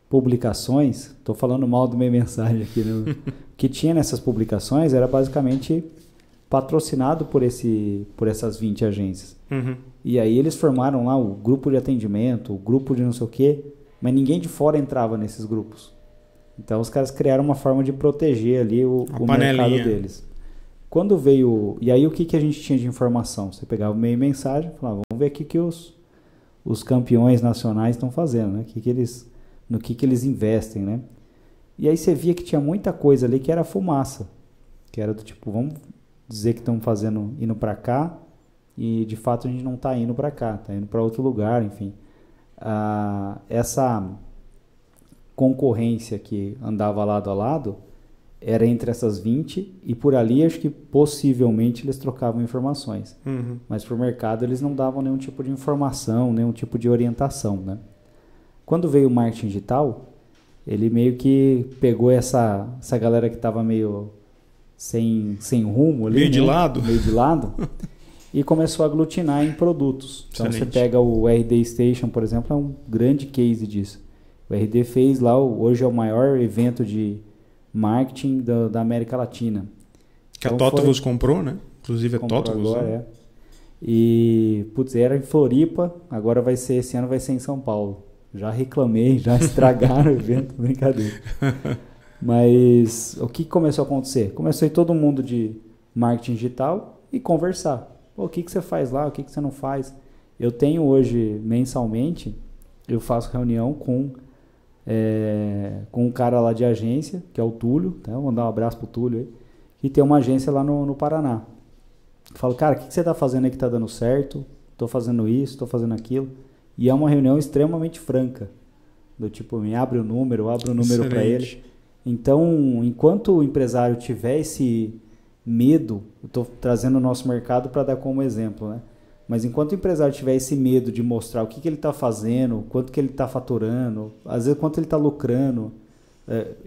publicações, estou falando mal do Meio Mensagem aqui, né? O que tinha nessas publicações era basicamente patrocinado por essas 20 agências. E aí eles formaram lá o grupo de atendimento, o grupo de não sei o quê, mas ninguém de fora entrava nesses grupos. Então os caras criaram uma forma de proteger ali o mercado deles. Quando veio... E aí o que a gente tinha de informação? Você pegava o Meio Mensagem e falava, vamos ver aqui que os campeões nacionais estão fazendo, né? No que eles investem, né? E aí você via que tinha muita coisa ali que era fumaça. Que era do tipo, vamos dizer que estão indo para cá e de fato a gente não está indo para cá, está indo para outro lugar, enfim. Essa concorrência que andava lado a lado era entre essas 20 e por ali acho que possivelmente eles trocavam informações. Mas para o mercado eles não davam nenhum tipo de informação, nenhum tipo de orientação, né? Quando veio o marketing digital, ele meio que pegou essa galera que estava meio sem rumo ali, meio de lado e começou a aglutinar em produtos. Então você pega o RD Station, por exemplo, é um grande case disso. O RD fez lá, hoje é o maior evento de marketing da América Latina. Que então a TOTVS comprou, né? Inclusive a TOTVS. Agora, E, era em Floripa, agora esse ano vai ser em São Paulo. Já reclamei, já estragaram o evento, brincadeira. Mas o que começou a acontecer? Começou a ir todo mundo de marketing digital e conversar. O que você faz lá, o que você não faz? Eu tenho hoje, mensalmente, eu faço reunião com um cara lá de agência, que é o Túlio, tá? Vou mandar um abraço pro Túlio aí, que tem uma agência lá no Paraná. Eu falo, cara, o que você está fazendo aí que está dando certo? Estou fazendo isso, estou fazendo aquilo. E é uma reunião extremamente franca. Do tipo, me abre o número para ele. Então, enquanto o empresário tiver esse medo, eu estou trazendo o nosso mercado para dar como exemplo, né? Mas enquanto o empresário tiver esse medo de mostrar o que ele está fazendo, quanto que ele está faturando, às vezes quanto ele está lucrando,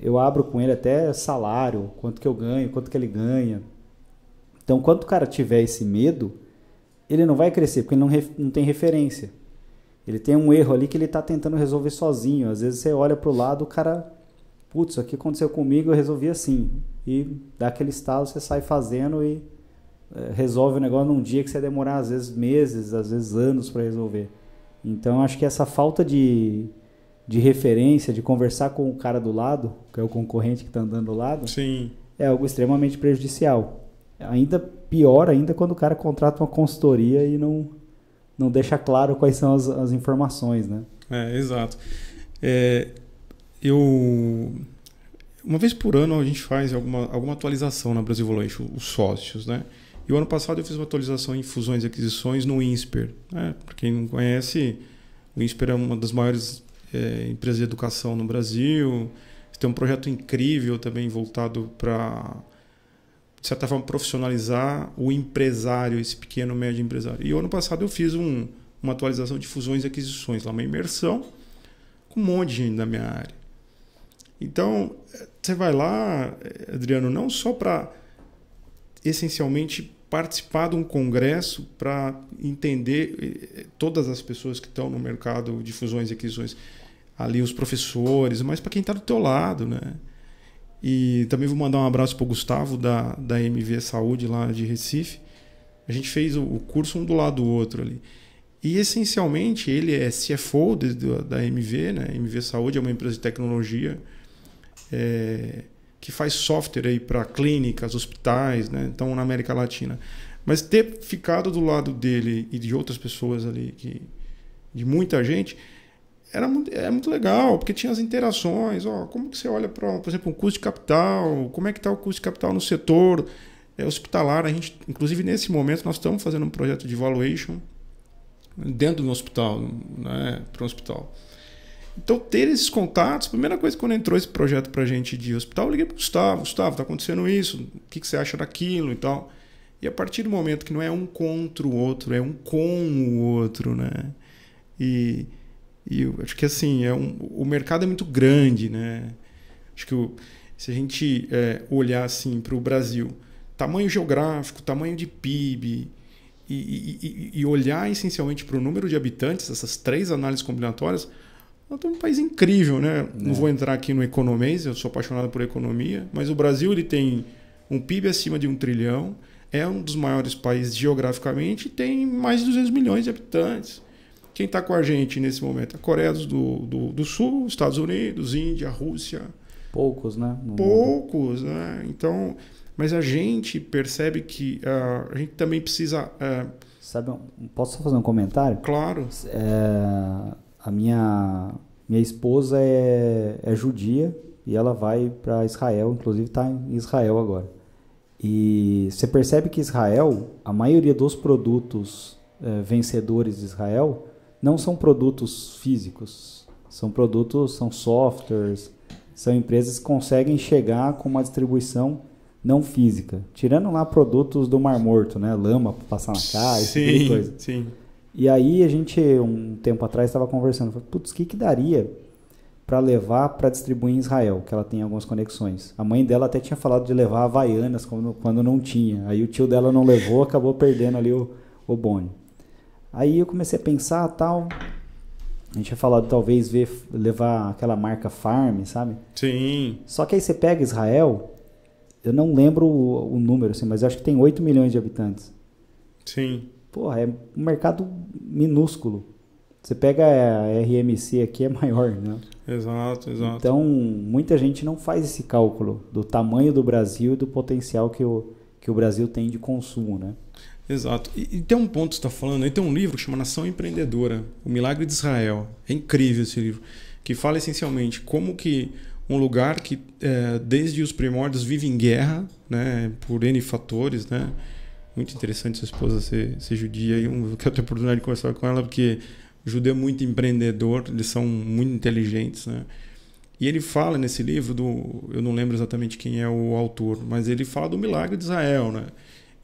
eu abro com ele até salário, quanto que eu ganho, quanto que ele ganha. Então, quando o cara tiver esse medo, ele não vai crescer, porque ele não tem referência. Ele tem um erro ali que ele está tentando resolver sozinho. Às vezes você olha para o lado, o cara... Putz, isso aqui aconteceu comigo, eu resolvi assim. E dá aquele estalo, você sai fazendo e resolve o negócio num dia que você demorar, às vezes, meses, às vezes anos para resolver. Então, acho que essa falta de de referência, de conversar com o cara do lado, que é o concorrente que está andando do lado, Sim. é algo extremamente prejudicial. Ainda pior ainda quando o cara contrata uma consultoria e não deixa claro quais são as informações, né? Exato. Uma vez por ano a gente faz alguma atualização na Brasil Valuation, os sócios, né? E o ano passado eu fiz uma atualização em fusões e aquisições no INSPER. Né? Para quem não conhece, o INSPER é uma das maiores empresas de educação no Brasil. Tem um projeto incrível também voltado para, de certa forma, profissionalizar o empresário, esse pequeno, médio empresário. E o ano passado eu fiz uma atualização de fusões e aquisições, lá uma imersão com um monte de gente da minha área. Então, você vai lá, Adriano, não só para essencialmente participar de um congresso para entender todas as pessoas que estão no mercado de fusões e aquisições, ali os professores, mas para quem está do teu lado, né? E também vou mandar um abraço para o Gustavo da MV Saúde lá de Recife. A gente fez o curso um do lado do outro ali. E essencialmente ele é CFO da MV, né? MV Saúde é uma empresa de tecnologia que faz software aí para clínicas, hospitais, né? Então na América Latina. Mas ter ficado do lado dele e de outras pessoas ali, de muita gente, é muito legal, porque tinha as interações. Como que você olha para, por exemplo, um custo de capital? Como é que está o custo de capital no setor hospitalar? A gente, inclusive nesse momento, nós estamos fazendo um projeto de valuation dentro do hospital, né, para um hospital. Então, ter esses contatos, a primeira coisa, quando entrou esse projeto para a gente de hospital, eu liguei para o Gustavo. Gustavo, está acontecendo isso, o que você acha daquilo e tal. E a partir do momento que não é um contra o outro, é um com o outro, né? E eu acho que assim, o mercado é muito grande, né? Acho que se a gente olhar assim para o Brasil, tamanho geográfico, tamanho de PIB, e olhar essencialmente para o número de habitantes, essas 3 análises combinatórias, nós temos um país incrível, né? Não vou entrar aqui no economês, eu sou apaixonado por economia, mas o Brasil ele tem um PIB acima de 1 trilhão, é um dos maiores países geograficamente e tem mais de 200 milhões de habitantes. Quem está com a gente nesse momento? A Coreia do Sul, Estados Unidos, Índia, Rússia. Poucos, né? Poucos, né? Então, mas a gente percebe que a gente também precisa... Posso fazer um comentário? Claro. A minha esposa é judia e ela vai para Israel, inclusive está em Israel agora. E você percebe que Israel, a maioria dos produtos vencedores de Israel não são produtos físicos, são softwares, são empresas que conseguem chegar com uma distribuição não física, tirando lá produtos do Mar Morto, né? Lama para passar na cara, esse tipo de coisa. Sim. E aí a gente, um tempo atrás, estava conversando, falei, putz, o que daria para levar para distribuir em Israel, que ela tem algumas conexões. A mãe dela até tinha falado de levar Havaianas quando não tinha. Aí o tio dela não levou, acabou perdendo ali o bonde. Aí eu comecei a pensar, tal, a gente tinha falado talvez levar aquela marca Farm, sabe? Sim. Só que aí você pega Israel, eu não lembro o número, assim, mas eu acho que tem 8 milhões de habitantes. Sim. Porra, é um mercado minúsculo. Você pega a RMC aqui, é maior, né? Exato. Então, muita gente não faz esse cálculo do tamanho do Brasil e do potencial que o Brasil tem de consumo, né? Exato. E tem um ponto que você está falando, aí tem um livro que chama Nação Empreendedora, O Milagre de Israel. É incrível esse livro, que fala essencialmente como que um lugar que desde os primórdios vive em guerra, né, por N fatores, né? Muito interessante sua esposa ser judia, e eu quero ter a oportunidade de conversar com ela, porque o judeu é muito empreendedor, eles são muito inteligentes, né? E ele fala nesse livro, eu não lembro exatamente quem é o autor, mas ele fala do milagre de Israel, né?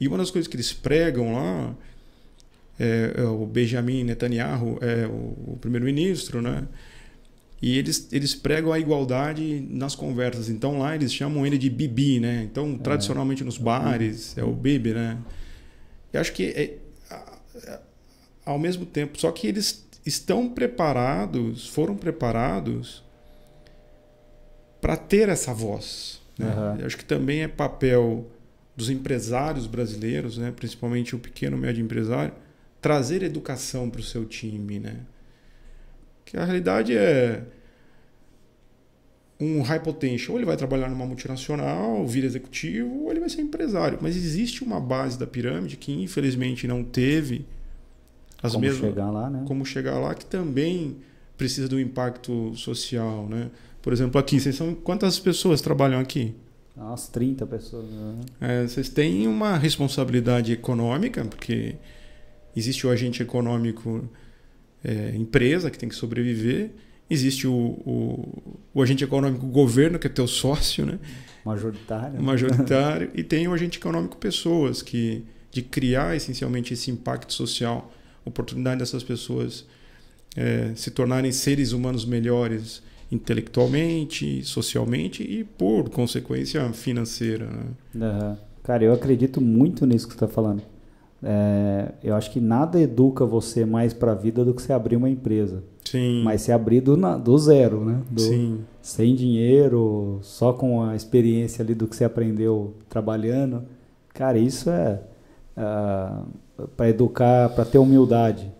E uma das coisas que eles pregam lá, o Benjamin Netanyahu é o primeiro-ministro, né? E eles pregam a igualdade nas conversas. Então lá eles chamam ele de Bibi, né? Então tradicionalmente nos bares é o Bibi, né? Eu acho que ao mesmo tempo, só que eles foram preparados para ter essa voz, né? Eu acho que também é papel dos empresários brasileiros, né? Principalmente o pequeno e médio empresário, trazer educação para o seu time, né? Que a realidade é um high potential, ou ele vai trabalhar numa multinacional, vira executivo, ou ele vai ser empresário. Mas existe uma base da pirâmide que infelizmente não teve as Como mesmas, chegar lá, né? como chegar lá, que também precisa do impacto social, né? Por exemplo, aqui, vocês são quantas pessoas trabalham aqui? Umas 30 pessoas. Né? Vocês têm uma responsabilidade econômica, porque existe o agente econômico, empresa, que tem que sobreviver. Existe o agente econômico governo, que é teu sócio, né? Majoritário. Majoritário. E tem o agente econômico pessoas, de criar essencialmente esse impacto social, oportunidade dessas pessoas se tornarem seres humanos melhores intelectualmente, socialmente e, por consequência, financeira. Né? Uhum. Cara, eu acredito muito nisso que você está falando. Eu acho que nada educa você mais para a vida do que você abrir uma empresa. Sim. Mas se abrir do zero, né? Sim. Sem dinheiro, só com a experiência ali do que você aprendeu trabalhando. Cara, isso para educar, para ter humildade.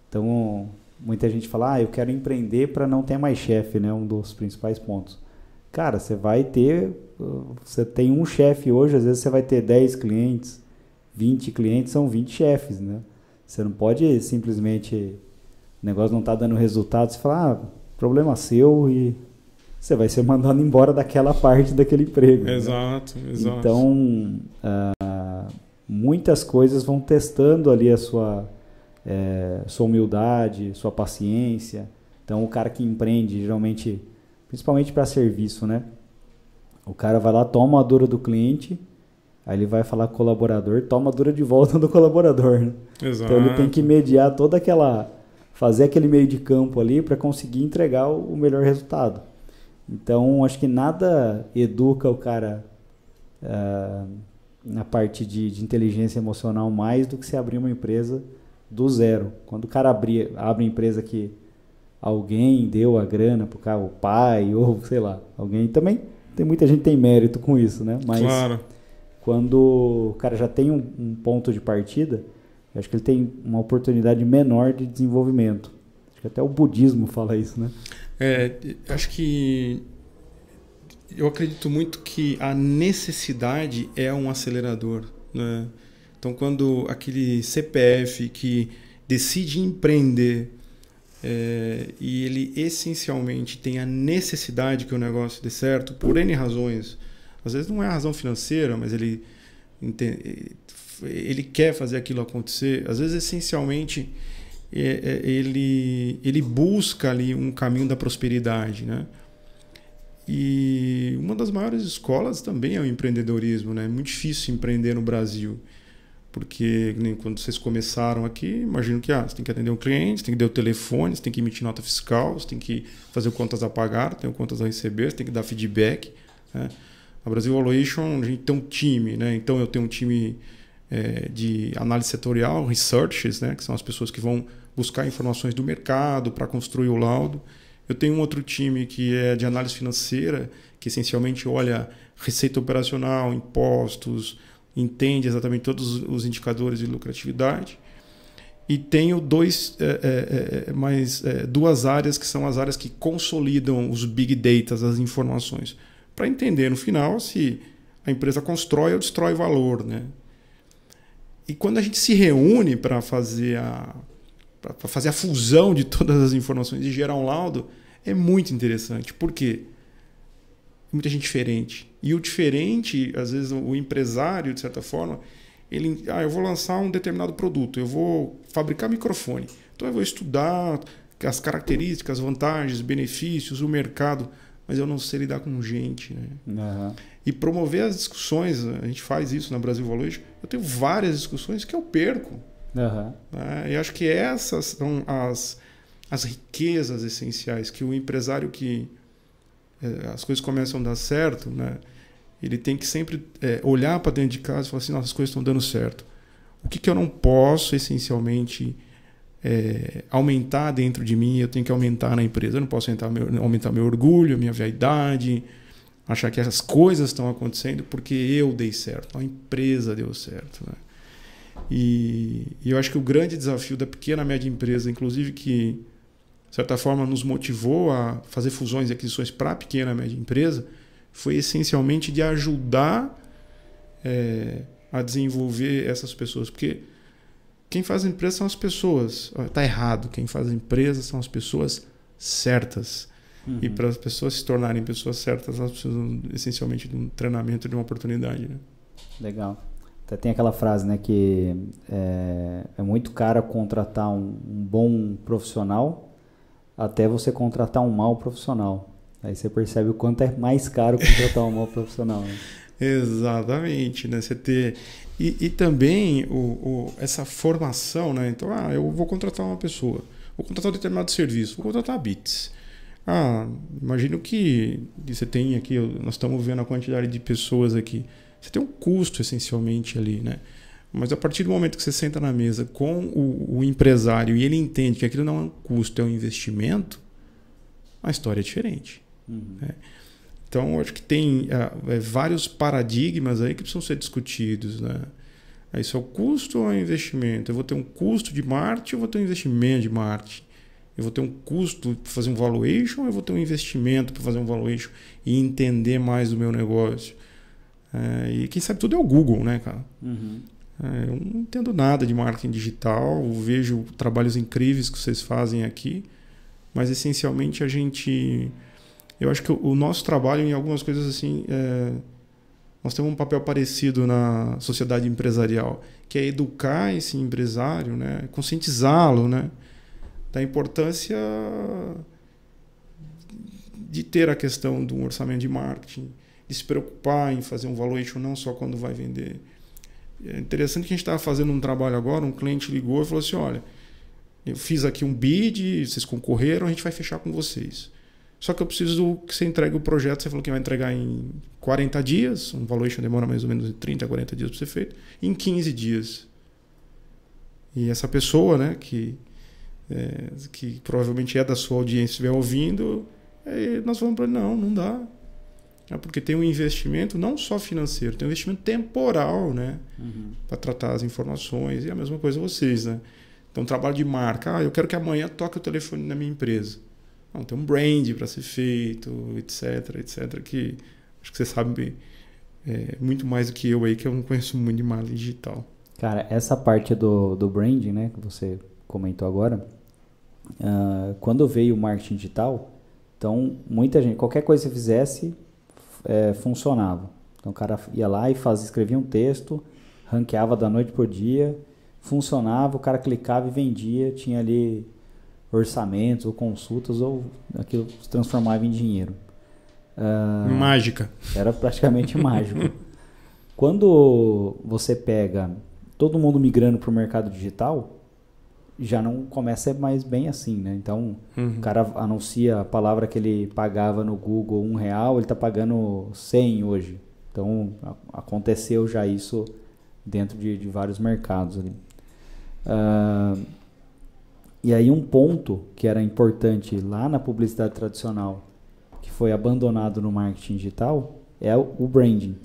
Então, muita gente fala, eu quero empreender para não ter mais chefe, né? Um dos principais pontos. Cara, você tem um chefe hoje, às vezes você vai ter 10 clientes, 20 clientes, são 20 chefes, né? Você não pode simplesmente, o negócio não está dando resultado, você fala, problema seu, e você vai ser mandado embora daquela parte daquele emprego. Exato, né? exato. Então, muitas coisas vão testando ali a sua humildade, sua paciência. Então, o cara que empreende, geralmente, principalmente para serviço, né? O cara vai lá, toma a dura do cliente, aí ele vai falar com o colaborador, toma a dura de volta do colaborador. Né? Exato. Então, ele tem que mediar fazer aquele meio de campo ali para conseguir entregar o melhor resultado. Então, acho que nada educa o cara na parte de inteligência emocional mais do que se abrir uma empresa do zero. Quando o cara abre a empresa que alguém deu a grana pro cara, o pai, ou sei lá, alguém também, tem muita gente que tem mérito com isso, né? Mas claro. Quando o cara já tem um ponto de partida, eu acho que ele tem uma oportunidade menor de desenvolvimento. Acho que até o budismo fala isso, né? Acho que eu acredito muito que a necessidade é um acelerador, né? Então, quando aquele CPF que decide empreender e ele essencialmente tem a necessidade que o negócio dê certo, por N razões, às vezes não é a razão financeira, mas ele quer fazer aquilo acontecer, às vezes essencialmente ele busca ali um caminho da prosperidade, né? E uma das maiores escolas também é o empreendedorismo, né? É muito difícil empreender no Brasil. Porque quando vocês começaram aqui, imagino que você tem que atender um cliente, você tem que dar o telefone, você tem que emitir nota fiscal, você tem que fazer contas a pagar, tem contas a receber, você tem que dar feedback. Né? A Brasil Valuation, a gente tem um time, né? Então eu tenho um time de análise setorial, researchers, né? Que são as pessoas que vão buscar informações do mercado para construir o laudo. Eu tenho um outro time que é de análise financeira, que essencialmente olha receita operacional, impostos, entende exatamente todos os indicadores de lucratividade. E tenho duas áreas que são as áreas que consolidam os big data, as informações, para entender no final se a empresa constrói ou destrói valor, né? E quando a gente se reúne para fazer a fusão de todas as informações e gerar um laudo, é muito interessante. Por quê? Muita gente diferente. E o diferente, às vezes o empresário, de certa forma, eu vou lançar um determinado produto, eu vou fabricar microfone. Então eu vou estudar as características, vantagens, benefícios, o mercado, mas eu não sei lidar com gente. Né? Uhum. E promover as discussões, a gente faz isso na Brasil Valuation, eu tenho várias discussões que eu perco. Uhum. E acho que essas são as riquezas essenciais que o empresário que as coisas começam a dar certo, né? Ele tem que sempre olhar para dentro de casa e falar assim, nossa, as coisas estão dando certo. O que eu não posso, essencialmente, aumentar dentro de mim, eu tenho que aumentar na empresa. Eu não posso aumentar meu orgulho, minha vaidade, achar que essas coisas estão acontecendo porque eu dei certo, a empresa deu certo. Né? E eu acho que o grande desafio da pequena e média empresa, inclusive que de certa forma, nos motivou a fazer fusões e aquisições para a pequena e média empresa, foi essencialmente de ajudar a desenvolver essas pessoas. Porque quem faz a empresa são as pessoas. Está errado. Quem faz a empresa são as pessoas certas. Uhum. E para as pessoas se tornarem pessoas certas, elas precisam essencialmente de um treinamento, de uma oportunidade. Né? Legal. Até tem aquela frase, né, que é muito caro contratar um bom profissional até você contratar um mau profissional. Aí você percebe o quanto é mais caro contratar um mau profissional. Né? Exatamente, né? Você ter... e também essa formação, né? Então, eu vou contratar uma pessoa, vou contratar um determinado serviço, vou contratar a Bits. Imagino que você tem aqui, nós estamos vendo a quantidade de pessoas aqui. Você tem um custo essencialmente ali, né? Mas a partir do momento que você senta na mesa com o empresário e ele entende que aquilo não é um custo, é um investimento, a história é diferente. Uhum. Né? Então, eu acho que tem vários paradigmas aí que precisam ser discutidos. Né? Isso é o custo ou é o investimento? Eu vou ter um custo de marketing ou vou ter um investimento de marketing? Eu vou ter um custo para fazer um valuation ou eu vou ter um investimento para fazer um valuation e entender mais do meu negócio? E quem sabe tudo é o Google, né, cara? Uhum. Eu não entendo nada de marketing digital, vejo trabalhos incríveis que vocês fazem aqui, mas essencialmente eu acho que o nosso trabalho em algumas coisas assim, nós temos um papel parecido na sociedade empresarial, que é educar esse empresário, né, conscientizá-lo, né, da importância de ter a questão do orçamento de marketing, de se preocupar em fazer um valuation não só quando vai vender. É interessante que a gente estava fazendo um trabalho agora, um cliente ligou e falou assim, olha, eu fiz aqui um bid, vocês concorreram, a gente vai fechar com vocês. Só que eu preciso que você entregue o projeto, você falou que vai entregar em 40 dias, um valuation demora mais ou menos de 30 a 40 dias para ser feito, em 15 dias. E essa pessoa, né, que provavelmente é da sua audiência, estiver ouvindo, nós vamos para ele, não dá. Porque tem um investimento não só financeiro, tem um investimento temporal, né? Uhum. Para tratar as informações, e a mesma coisa vocês, né? Então, trabalho de marca, eu quero que amanhã toque o telefone na minha empresa. Não, tem um brand para ser feito, etc, que acho que você sabe muito mais do que eu aí, que eu não conheço muito de marketing digital. Cara, essa parte do branding, né, que você comentou agora, quando veio o marketing digital, então, muita gente, qualquer coisa que você fizesse, funcionava. Então o cara ia lá e escrevia um texto, ranqueava da noite por dia, funcionava, o cara clicava e vendia, tinha ali orçamentos ou consultas, ou aquilo se transformava em dinheiro. Mágica. Era praticamente mágico. Quando você pega todo mundo migrando para o mercado digital, já não começa mais bem assim, né? Então, o cara anuncia a palavra que ele pagava no Google R$1, ele está pagando 100 hoje. Então, aconteceu já isso dentro de vários mercados ali. E aí um ponto que era importante lá na publicidade tradicional, que foi abandonado no marketing digital, é o branding.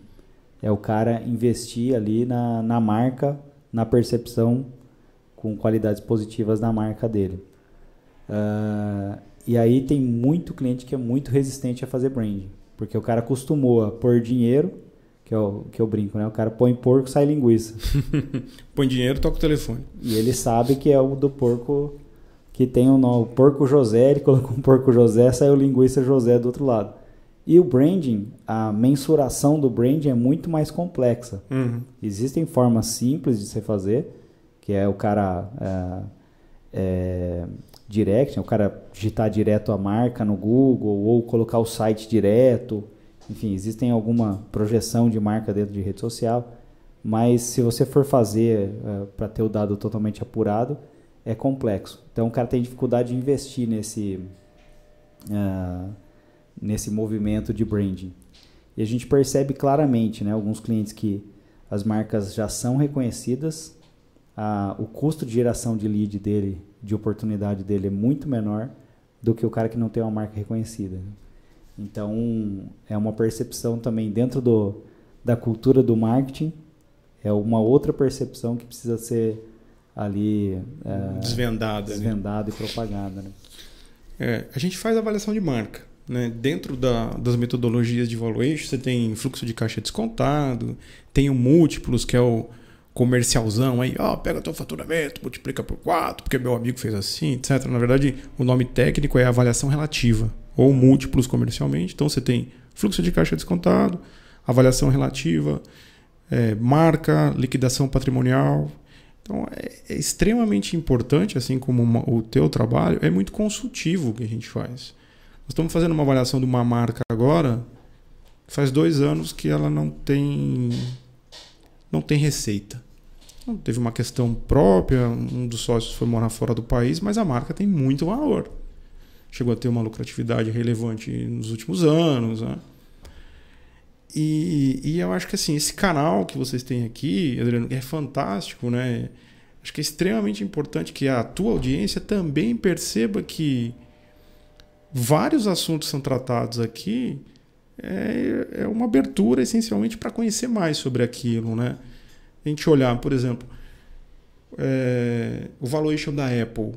É o cara investir ali na marca, na percepção com qualidades positivas da marca dele. E aí tem muito cliente que é muito resistente a fazer branding, porque o cara acostumou a pôr dinheiro, que eu brinco, né? O cara põe porco, sai linguiça. Põe dinheiro, toca o telefone. E ele sabe que é o do porco que tem o nome, Porco José, ele colocou um Porco José, saiu linguiça José do outro lado. E o branding, a mensuração do branding é muito mais complexa. Uhum. Existem formas simples de se fazer, que é o cara direct, o cara digitar direto a marca no Google ou colocar o site direto. Enfim, existem alguma projeção de marca dentro de rede social, mas se você for fazer para ter o dado totalmente apurado, é complexo. Então o cara tem dificuldade de investir nesse movimento de branding. E a gente percebe claramente, né, alguns clientes que as marcas já são reconhecidas, o custo de geração de lead dele, de oportunidade dele é muito menor do que o cara que não tem uma marca reconhecida. Então, é uma percepção também dentro da cultura do marketing, é uma outra percepção que precisa ser ali desvendada e propagada. Né? A gente faz avaliação de marca, né? Dentro das metodologias de valuation, você tem fluxo de caixa descontado, tem o múltiplos, que é o comercialzão, aí, pega teu faturamento, multiplica por 4, porque meu amigo fez assim, etc. Na verdade, o nome técnico é avaliação relativa, ou múltiplos comercialmente. Então, você tem fluxo de caixa descontado, avaliação relativa, marca, liquidação patrimonial. Então, é extremamente importante, assim como o teu trabalho, é muito consultivo o que a gente faz. Nós estamos fazendo uma avaliação de uma marca agora, faz 2 anos que ela não tem receita. Então, teve uma questão própria, um dos sócios foi morar fora do país, mas a marca tem muito valor. Chegou a ter uma lucratividade relevante nos últimos anos, né? E eu acho que assim, esse canal que vocês têm aqui, Adriano, é fantástico, né? Acho que é extremamente importante que a tua audiência também perceba que vários assuntos são tratados aqui, é uma abertura essencialmente para conhecer mais sobre aquilo, né? A gente olhar, por exemplo, o valuation da Apple,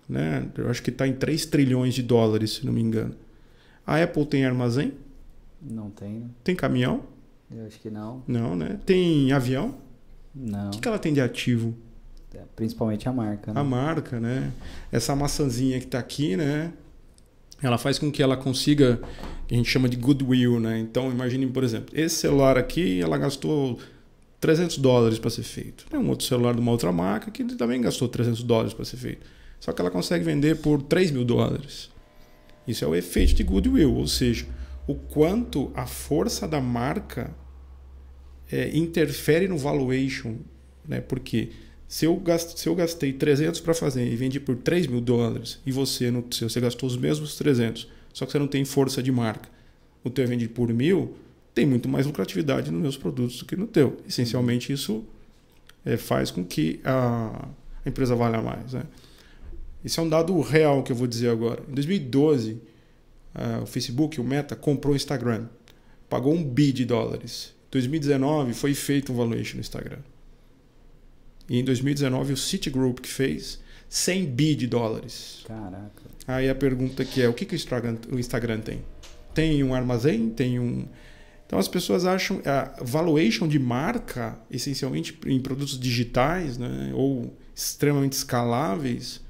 né? Eu acho que está em 3 trilhões de dólares, se não me engano. A Apple tem armazém? Não tem, né? Tem caminhão? Eu acho que não. Não, né? Tem avião? Não. O que ela tem de ativo? Principalmente a marca, né? A marca, né? Essa maçãzinha que está aqui, né? Ela faz com que ela consiga, que a gente chama de goodwill, né? Então, imagine, por exemplo, esse celular aqui, ela gastou $300 para ser feito. Tem um outro celular de uma outra marca que também gastou $300 para ser feito. Só que ela consegue vender por $3.000. Isso é o efeito de goodwill, ou seja, o quanto a força da marca interfere no valuation, né? Porque se eu gastei 300 para fazer e vendi por $3.000 e você gastou os mesmos 300, só que você não tem força de marca, o teu é vendido por 1.000, tem muito mais lucratividade nos meus produtos do que no teu. Essencialmente isso faz com que a empresa valha mais, né? Esse é um dado real que eu vou dizer agora. Em 2012, o Facebook, o Meta, comprou o Instagram. Pagou $1 bilhão. Em 2019, foi feito um valuation no Instagram. E em 2019, o Citigroup que fez $100 bilhão. Caraca. Aí a pergunta que é, o que o Instagram tem? Tem um armazém? Tem um... Então as pessoas acham a valuation de marca, essencialmente em produtos digitais, né, ou extremamente escaláveis,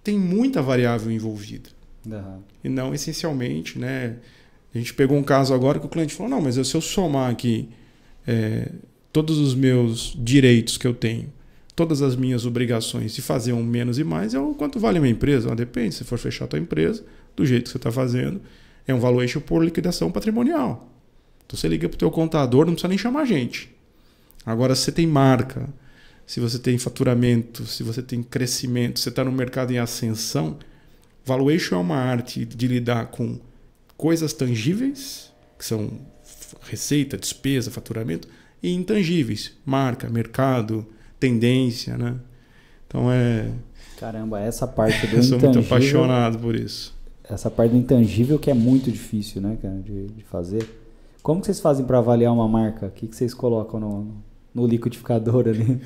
tem muita variável envolvida. Uhum. E não essencialmente, né? A gente pegou um caso agora que o cliente falou, não, mas se eu somar aqui todos os meus direitos que eu tenho, todas as minhas obrigações e fazer um menos e mais, é o quanto vale a minha empresa? Depende, se for fechar a tua empresa, do jeito que você está fazendo, é um valuation por liquidação patrimonial. Então você liga para o teu contador, não precisa nem chamar a gente. Agora, se você tem marca, se você tem faturamento, se você tem crescimento, você está no mercado em ascensão, valuation é uma arte de lidar com coisas tangíveis, que são receita, despesa, faturamento, e intangíveis, marca, mercado, tendência, né? Então Caramba, essa parte do eu intangível... sou muito apaixonado por isso. Essa parte do intangível que é muito difícil, né, cara, de fazer. Como que vocês fazem para avaliar uma marca? O que vocês colocam no liquidificador ali?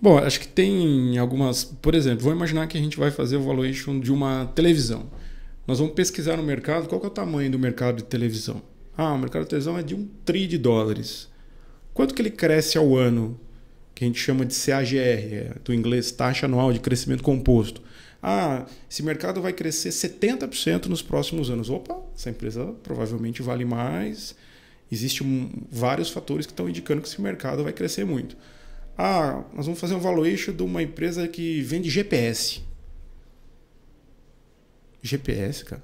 Bom, acho que tem algumas... Por exemplo, vamos imaginar que a gente vai fazer o valuation de uma televisão. Nós vamos pesquisar no mercado qual que é o tamanho do mercado de televisão. O mercado de televisão é de $1 trilhão. Quanto que ele cresce ao ano? Que a gente chama de CAGR, do inglês taxa anual de crescimento composto. Esse mercado vai crescer 70% nos próximos anos. Opa, essa empresa provavelmente vale mais. Existem vários fatores que estão indicando que esse mercado vai crescer muito. Nós vamos fazer um valuation de uma empresa que vende GPS. GPS, cara.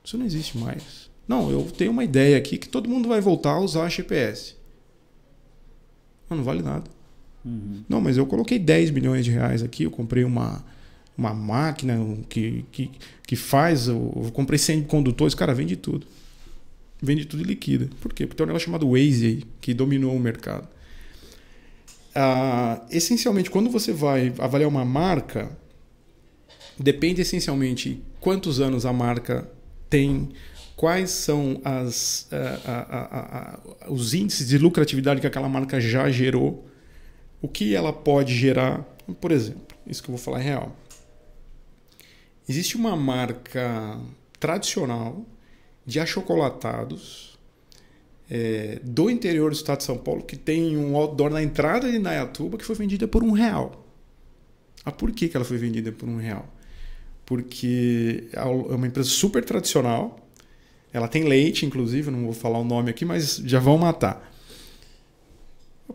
Isso não existe mais. Não, eu tenho uma ideia aqui que todo mundo vai voltar a usar GPS. Não vale nada. Uhum. Não, mas eu coloquei $10 milhões aqui, eu comprei uma máquina que faz, eu comprei 100 condutores, cara, vende tudo. Vende tudo e liquida. Por quê? Porque tem um negócio chamado Waze aí, que dominou o mercado. Essencialmente, quando você vai avaliar uma marca, depende essencialmente quantos anos a marca tem, quais são os índices de lucratividade que aquela marca já gerou, o que ela pode gerar. Por exemplo, isso que eu vou falar é real. Existe uma marca tradicional de achocolatados do interior do estado de São Paulo que tem um outdoor na entrada de Indaiatuba que foi vendida por R$1. Por que ela foi vendida por R$1? Porque é uma empresa super tradicional. Ela tem leite, inclusive, não vou falar o nome aqui, mas já vão matar.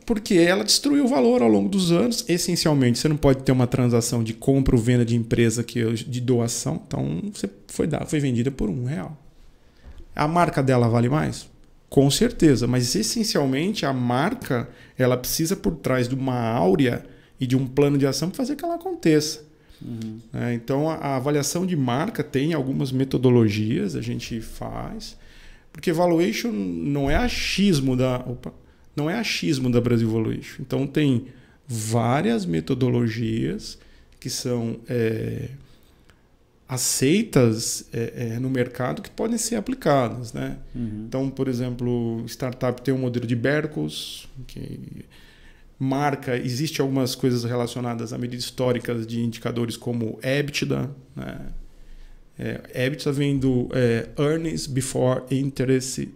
Porque ela destruiu o valor ao longo dos anos. Essencialmente, você não pode ter uma transação de compra ou venda de empresa de doação. Então, foi vendida por R$1. A marca dela vale mais? Com certeza, mas essencialmente a marca ela precisa por trás de uma áurea e de um plano de ação para fazer que ela aconteça. Uhum. Então a avaliação de marca tem algumas metodologias, a gente faz, porque valuation não é achismo da Brasil Valuation. Então tem várias metodologias que são aceitas no mercado que podem ser aplicadas, né? Uhum. Então, por exemplo, startup tem um modelo de Berkos, que marca, existe algumas coisas relacionadas a medidas históricas de indicadores como EBITDA, né? EBITDA vem do Earnings Before Interest,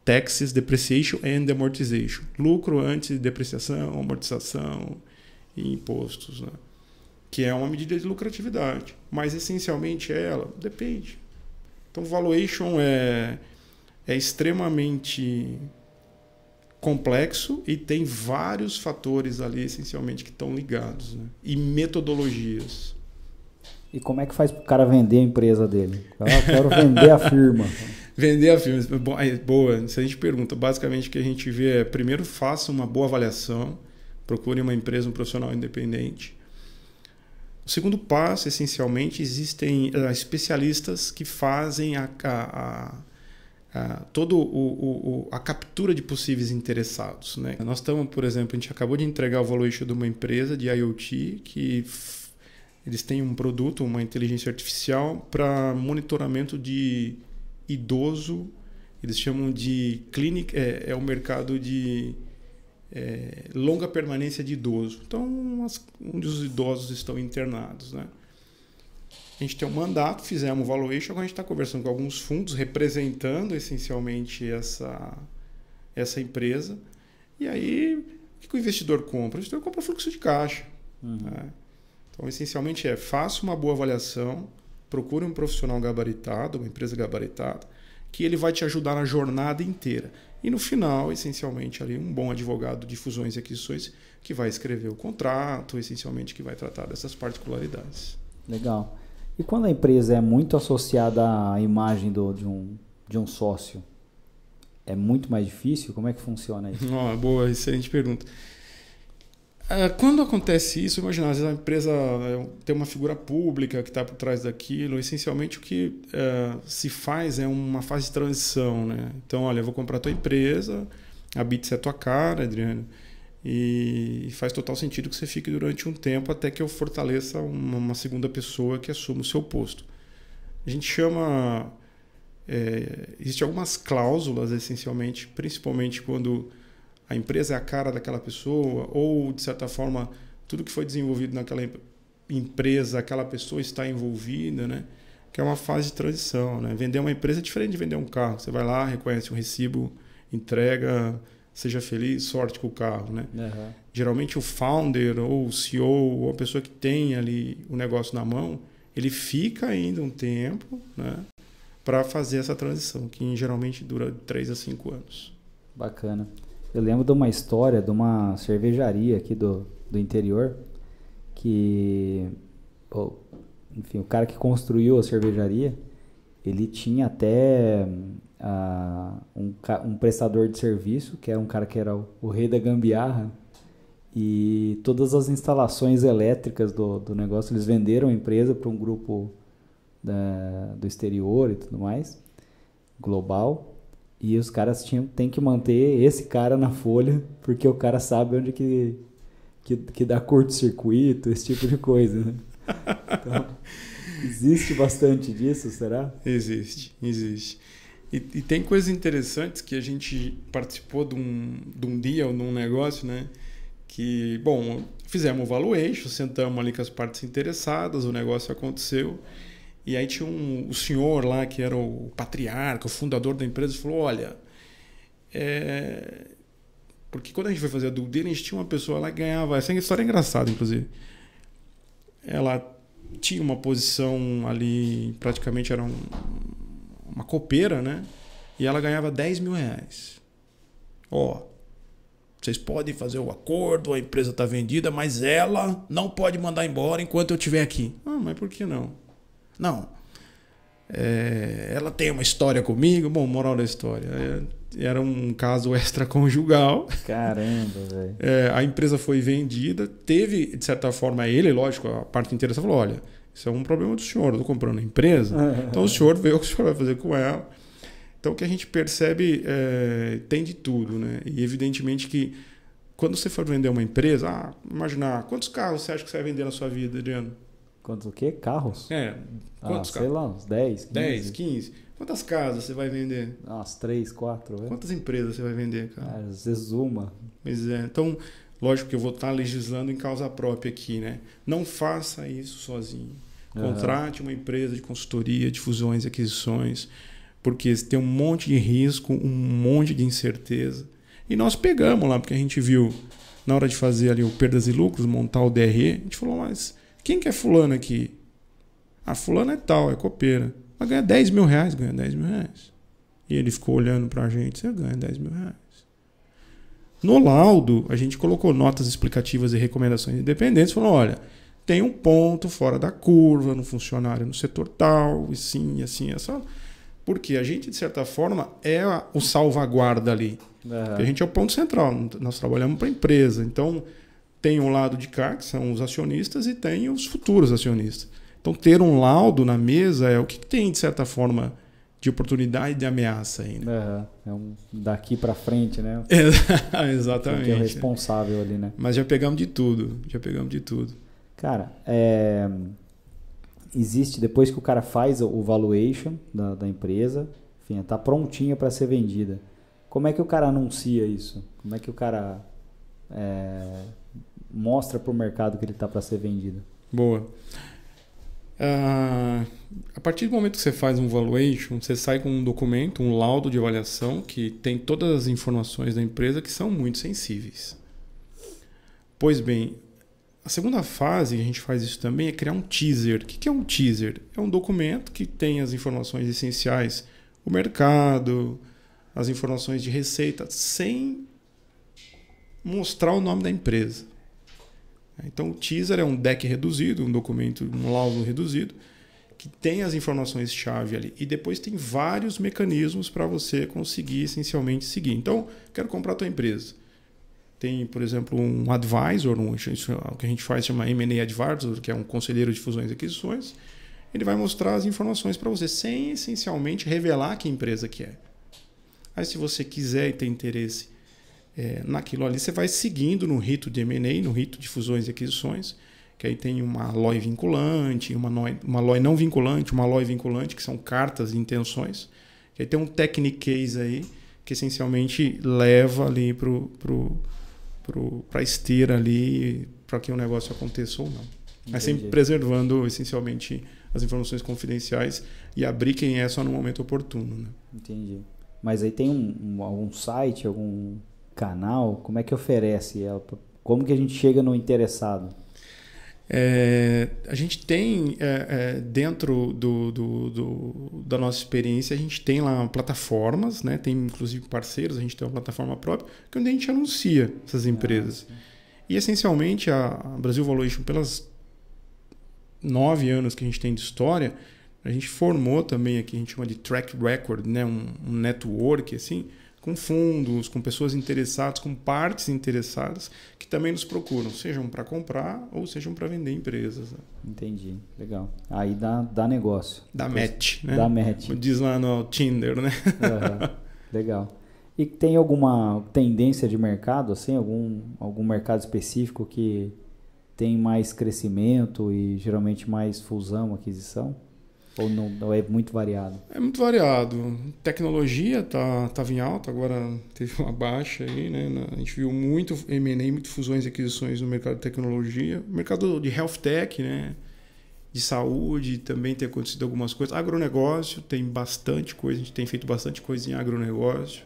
Taxes, Depreciation and Amortization. Lucro antes de depreciação, amortização e impostos, né? Que é uma medida de lucratividade. Mas, essencialmente, ela depende. Então, valuation é extremamente complexo e tem vários fatores ali, essencialmente, que estão ligados, né? E metodologias. E como é que faz para o cara vender a empresa dele? Eu quero vender a firma. Vender a firma. Boa. Se a gente pergunta, basicamente o que a gente vê é, primeiro, faça uma boa avaliação, procure uma empresa, um profissional independente. O segundo passo, essencialmente, existem especialistas que fazem toda a captura de possíveis interessados, né? Nós estamos, por exemplo, a gente acabou de entregar o valuation de uma empresa de IoT que eles têm um produto, uma inteligência artificial para monitoramento de idoso. Eles chamam de clinic, o mercado de longa permanência de idoso. Então, onde os idosos estão internados, né? A gente tem um mandato, fizemos um valuation, agora a gente está conversando com alguns fundos representando essencialmente essa empresa. E aí, o que o investidor compra? O investidor compra fluxo de caixa. Uhum. Né? Então, essencialmente faça uma boa avaliação, procure um profissional gabaritado, uma empresa gabaritada, que ele vai te ajudar na jornada inteira. E no final, essencialmente, ali um bom advogado de fusões e aquisições que vai escrever o contrato, essencialmente que vai tratar dessas particularidades. Legal. E quando a empresa é muito associada à imagem de um sócio, é muito mais difícil? Como é que funciona isso? Boa, excelente pergunta. Quando acontece isso, imagina, às vezes a empresa tem uma figura pública que está por trás daquilo. Essencialmente, o que se faz é uma fase de transição, né? Então, olha, eu vou comprar a tua empresa, a Bits é a tua cara, Adriano, e faz total sentido que você fique durante um tempo até que eu fortaleça uma segunda pessoa que assuma o seu posto. A gente chama... Existem algumas cláusulas, essencialmente, principalmente quando a empresa é a cara daquela pessoa ou, de certa forma, tudo que foi desenvolvido naquela empresa, aquela pessoa está envolvida, né? Que é uma fase de transição, né? Vender uma empresa é diferente de vender um carro. Você vai lá, reconhece o recibo, entrega, seja feliz, sorte com o carro, né? Uhum. Geralmente o founder ou o CEO ou a pessoa que tem ali o negócio na mão, ele fica ainda um tempo, né? Para fazer essa transição, que geralmente dura 3 a 5 anos. Bacana. Eu lembro de uma história de uma cervejaria aqui do interior que, enfim, o cara que construiu a cervejaria, ele tinha até um prestador de serviço, que era um cara que era o rei da gambiarra, e todas as instalações elétricas do negócio, eles venderam a empresa para um grupo do exterior e tudo mais, global. E os caras têm que manter esse cara na folha, porque o cara sabe onde que dá curto-circuito, esse tipo de coisa, né? Então, existe bastante disso, será? Existe. E tem coisas interessantes que a gente participou de um dia ou de um negócio, né? Que, bom, Fizemos o valuation, sentamos ali com as partes interessadas, o negócio aconteceu. E aí tinha o senhor lá, que era o patriarca, o fundador da empresa, falou, olha, porque quando a gente foi fazer a due diligence, tinha uma pessoa lá que ganhava, essa história é engraçada, inclusive. Ela tinha uma posição ali, praticamente era uma copeira, né? E ela ganhava 10 mil reais. Vocês podem fazer o acordo, a empresa está vendida, mas ela não pode mandar embora enquanto eu estiver aqui. Mas por que não? Não. Ela tem uma história comigo. Bom, moral da história. Era um caso extraconjugal. Caramba, velho. A empresa foi vendida. Teve, de certa forma, ele, lógico, a parte inteira falou, olha, isso é um problema do senhor, eu estou comprando a empresa. Então o senhor vê o que o senhor vai fazer com ela. Então o que a gente percebe tem de tudo, né? E evidentemente que quando você for vender uma empresa, imaginar, quantos carros você acha que você vai vender na sua vida, Adriano? Quantos o quê? Carros? Quantos carros? Sei lá, uns 10, 15. 10, 15. Quantas casas você vai vender? Umas 3, 4. Velho. Quantas empresas você vai vender, cara? Às vezes uma. Pois é. Então, lógico que eu vou estar legislando em causa própria aqui, né? Não faça isso sozinho. Contrate uma empresa de consultoria, de fusões e aquisições, porque tem um monte de risco, um monte de incerteza. E nós pegamos lá, porque a gente viu, na hora de fazer ali o perdas e lucros, montar o DRE, a gente falou, mas quem que é fulano aqui? Fulano é tal, é copeira. Mas ganha 10 mil reais, ganha 10 mil reais. E ele ficou olhando pra gente, você ganha 10 mil reais. No laudo, a gente colocou notas explicativas e recomendações independentes, falou, olha, tem um ponto fora da curva no funcionário no setor tal, e sim, assim, essa. Porque a gente, de certa forma, é o salvaguarda ali. A gente é o ponto central, nós trabalhamos para a empresa. Então, tem um lado de cá, que são os acionistas, e tem os futuros acionistas. Então, ter um laudo na mesa é o que tem, de certa forma, de oportunidade e de ameaça aí. Né? É daqui para frente, né? Exatamente. Que é o responsável ali, né? Mas já pegamos de tudo. Cara, existe, depois que o cara faz o valuation da empresa, enfim, está prontinha para ser vendida. Como é que o cara anuncia isso? Como é que o cara mostra para o mercado que ele está para ser vendido? Boa. A partir do momento que você faz um valuation, você sai com um documento, um laudo de avaliação que tem todas as informações da empresa que são muito sensíveis. Pois bem, a segunda fase, a gente faz isso também, é criar um teaser. O que é um teaser? É um documento que tem as informações essenciais, o mercado, as informações de receita, sem mostrar o nome da empresa. Então, o teaser é um deck reduzido, um documento, um laudo reduzido, que tem as informações-chave ali. E depois tem vários mecanismos para você conseguir, essencialmente, seguir. Então, quero comprar a tua empresa. Tem, por exemplo, um advisor, o que a gente faz chama M&A Advisor, que é um conselheiro de fusões e aquisições. Ele vai mostrar as informações para você, sem essencialmente revelar que empresa que é. Aí, se você quiser e tem interesse naquilo ali, você vai seguindo no rito de M&A, no rito de fusões e aquisições, que aí tem uma LOI vinculante, uma LOI não vinculante, uma LOI vinculante, que são cartas de intenções. Que aí tem um technique case aí, que essencialmente leva ali para a esteira ali, para que o negócio aconteça ou não. Mas sempre preservando essencialmente as informações confidenciais e abrir quem é só no momento oportuno. Né? Entendi. Mas aí tem algum site, algum canal? Como é que oferece ela? Como que a gente chega no interessado? A gente tem dentro da nossa experiência, a gente tem lá plataformas, né? Tem inclusive parceiros, a gente tem uma plataforma própria, que é onde a gente anuncia essas empresas. E essencialmente a Brasil Valuation, pelas 9 anos que a gente tem de história, a gente formou também aqui, a gente chama de track record, né? um network assim, com fundos, com pessoas interessadas, com partes interessadas, que também nos procuram, sejam para comprar ou sejam para vender empresas. Né? Entendi, legal. Aí dá negócio. Dá match, né? Dá match. Diz lá no Tinder, né? Legal. E tem alguma tendência de mercado, assim, algum mercado específico que tem mais crescimento e geralmente mais fusão, aquisição? Ou não é muito variado? É muito variado. Tecnologia tava em alta, agora teve uma baixa aí, né? A gente viu muito M&A, muito fusões e aquisições no mercado de tecnologia. O mercado de health tech, né? De saúde, também tem acontecido algumas coisas. Agronegócio, tem bastante coisa, a gente tem feito bastante coisa em agronegócio.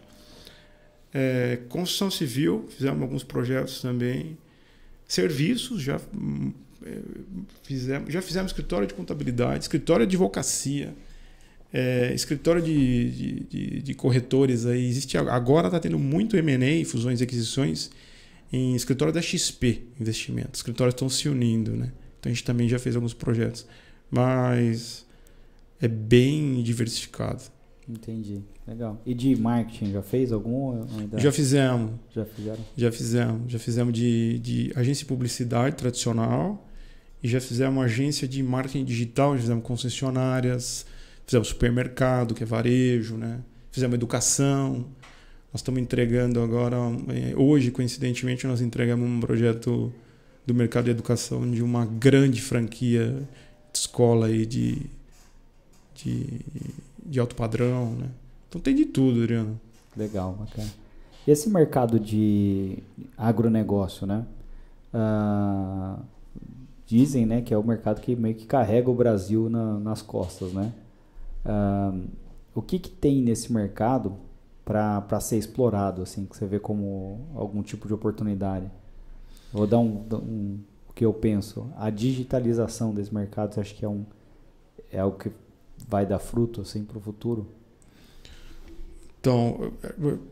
Construção civil, fizemos alguns projetos também. Serviços, já fizemos escritório de contabilidade, escritório de advocacia, escritório de corretores. Aí agora está tendo muito M&A, fusões e aquisições, em escritório da XP Investimentos. Os escritórios estão se unindo, né? Então a gente também já fez alguns projetos, mas é bem diversificado. Entendi, legal. E de marketing, já fez algum? Ainda? Já fizemos. Já fizeram? Já fizemos de agência de publicidade tradicional e já fizemos agência de marketing digital, já fizemos concessionárias, fizemos supermercado, que é varejo, né? Fizemos educação. Nós estamos entregando agora, hoje, coincidentemente, nós entregamos um projeto do mercado de educação de uma grande franquia de escola aí de alto padrão, né? Então tem de tudo, Adriano. Legal, bacana. E esse mercado de agronegócio, né? Dizem, né, que é o mercado que meio que carrega o Brasil nas costas, né? O que tem nesse mercado para ser explorado, assim, que você vê como algum tipo de oportunidade? Vou dar o que eu penso. A digitalização desse mercado, você acha que é algo que vai dar fruto assim, para o futuro? Então,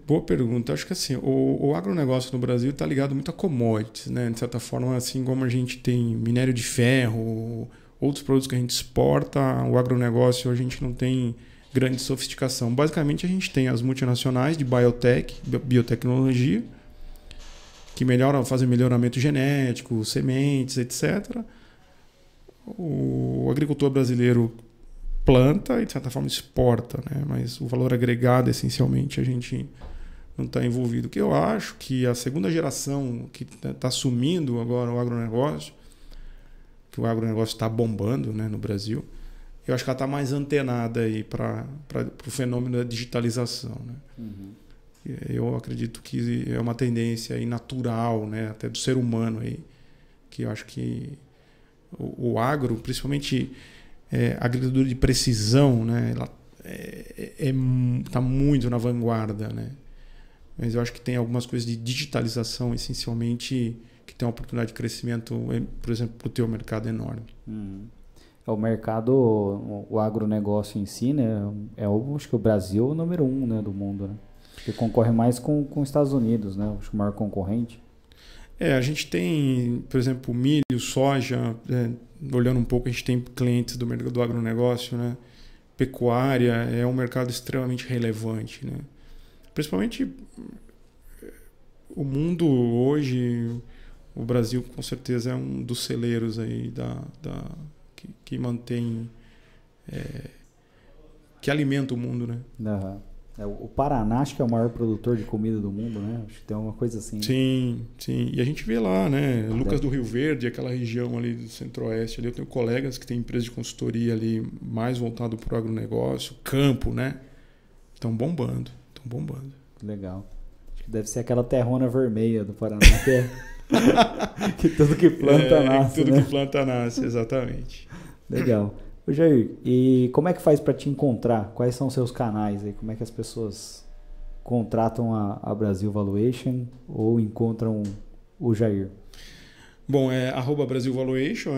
boa pergunta. Acho que assim, o agronegócio no Brasil está ligado muito a commodities, né? De certa forma, assim como a gente tem minério de ferro, outros produtos que a gente exporta, o agronegócio a gente não tem grande sofisticação. Basicamente, a gente tem as multinacionais de biotecnologia, que fazem melhoramento genético, sementes, etc. O agricultor brasileiro planta e, de certa forma, exporta, né? Mas o valor agregado, essencialmente, a gente não está envolvido. O que eu acho que a segunda geração que está assumindo agora o agronegócio, que o agronegócio está bombando, né, no Brasil, eu acho que ela está mais antenada aí para o fenômeno da digitalização, né? Uhum. Eu acredito que é uma tendência aí natural, né, até do ser humano aí, que eu acho que o agro, principalmente a agricultura de precisão, né, ela está muito na vanguarda, né? Mas eu acho que tem algumas coisas de digitalização, essencialmente, que tem uma oportunidade de crescimento, por exemplo, para o teu mercado enorme. O mercado, o agronegócio em si, né, acho que o Brasil é o número 1, né, do mundo, né? Que concorre mais com os Estados Unidos, né? Acho que o maior concorrente. A gente tem, por exemplo, milho, soja, olhando um pouco, a gente tem clientes do mercado do agronegócio, né? Pecuária é um mercado extremamente relevante, né? Principalmente o mundo hoje, o Brasil com certeza é um dos celeiros aí que mantém, que alimenta o mundo, né? Uhum. O Paraná acho que é o maior produtor de comida do mundo, né? Acho que tem uma coisa assim. Sim, sim. E a gente vê lá, né? Lucas do Rio Verde, aquela região ali do centro-oeste. Ali eu tenho colegas que têm empresas de consultoria ali mais voltado para o agronegócio, campo, né? Estão bombando. Legal. Acho que deve ser aquela terrona vermelha do Paraná, que tudo que planta nasce, tudo, né? que planta nasce, exatamente. Legal. Ô Jair, e como é que faz para te encontrar? Quais são os seus canais aí? Como é que as pessoas contratam a Brasil Valuation ou encontram o Jair? Bom, @Brasil Valuation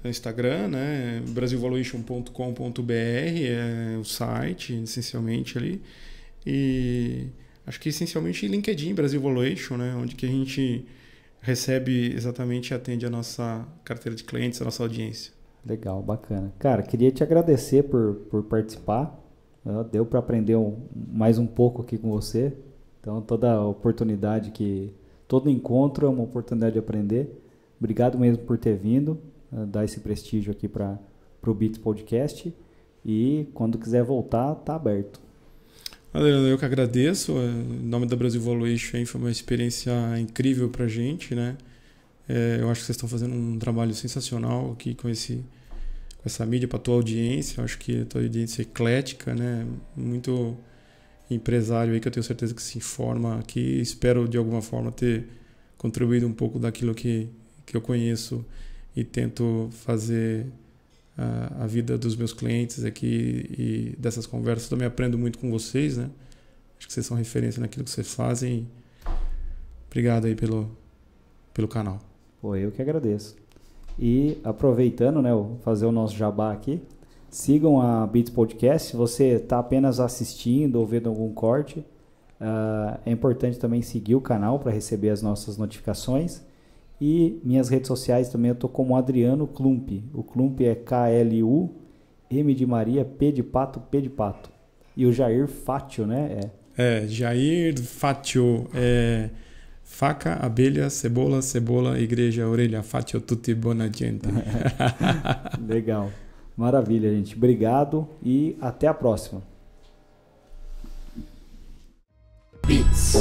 é Instagram, né? brasilvaluation.com.br é o site, essencialmente ali. E acho que essencialmente LinkedIn, Brasil Valuation, né? Onde que a gente recebe exatamente e atende a nossa carteira de clientes, a nossa audiência. Legal, bacana. Cara, queria te agradecer por participar. Deu para aprender mais um pouco aqui com você. Então, toda oportunidade todo encontro é uma oportunidade de aprender. Obrigado mesmo por ter vindo, dar esse prestígio aqui para o Bits Podcast. E quando quiser voltar, tá aberto. Adriano, eu que agradeço. Em nome da Brasil Valuation, foi uma experiência incrível para a gente, né? Eu acho que vocês estão fazendo um trabalho sensacional aqui com essa mídia para a tua audiência. Eu acho que a tua audiência é eclética, né? Muito empresário aí que eu tenho certeza que se informa aqui. Espero de alguma forma ter contribuído um pouco daquilo que eu conheço e tento fazer a vida dos meus clientes aqui, e dessas conversas também aprendo muito com vocês, né? Acho que vocês são referência naquilo que vocês fazem. Obrigado aí pelo canal. Pô, eu que agradeço. E aproveitando, né, vou fazer o nosso jabá aqui. Sigam a Beats Podcast. Se você está apenas assistindo ou vendo algum corte, é importante também seguir o canal para receber as nossas notificações. E minhas redes sociais também eu estou como Adriano Klump. O Klump é K-L-U, M de Maria, P de Pato, P de Pato. E o Jair Fátio, né? Jair Fátio. Faca, abelha, cebola, igreja, orelha, Fátio, tutti buona gente. Legal. Maravilha, gente. Obrigado e até a próxima. Beats.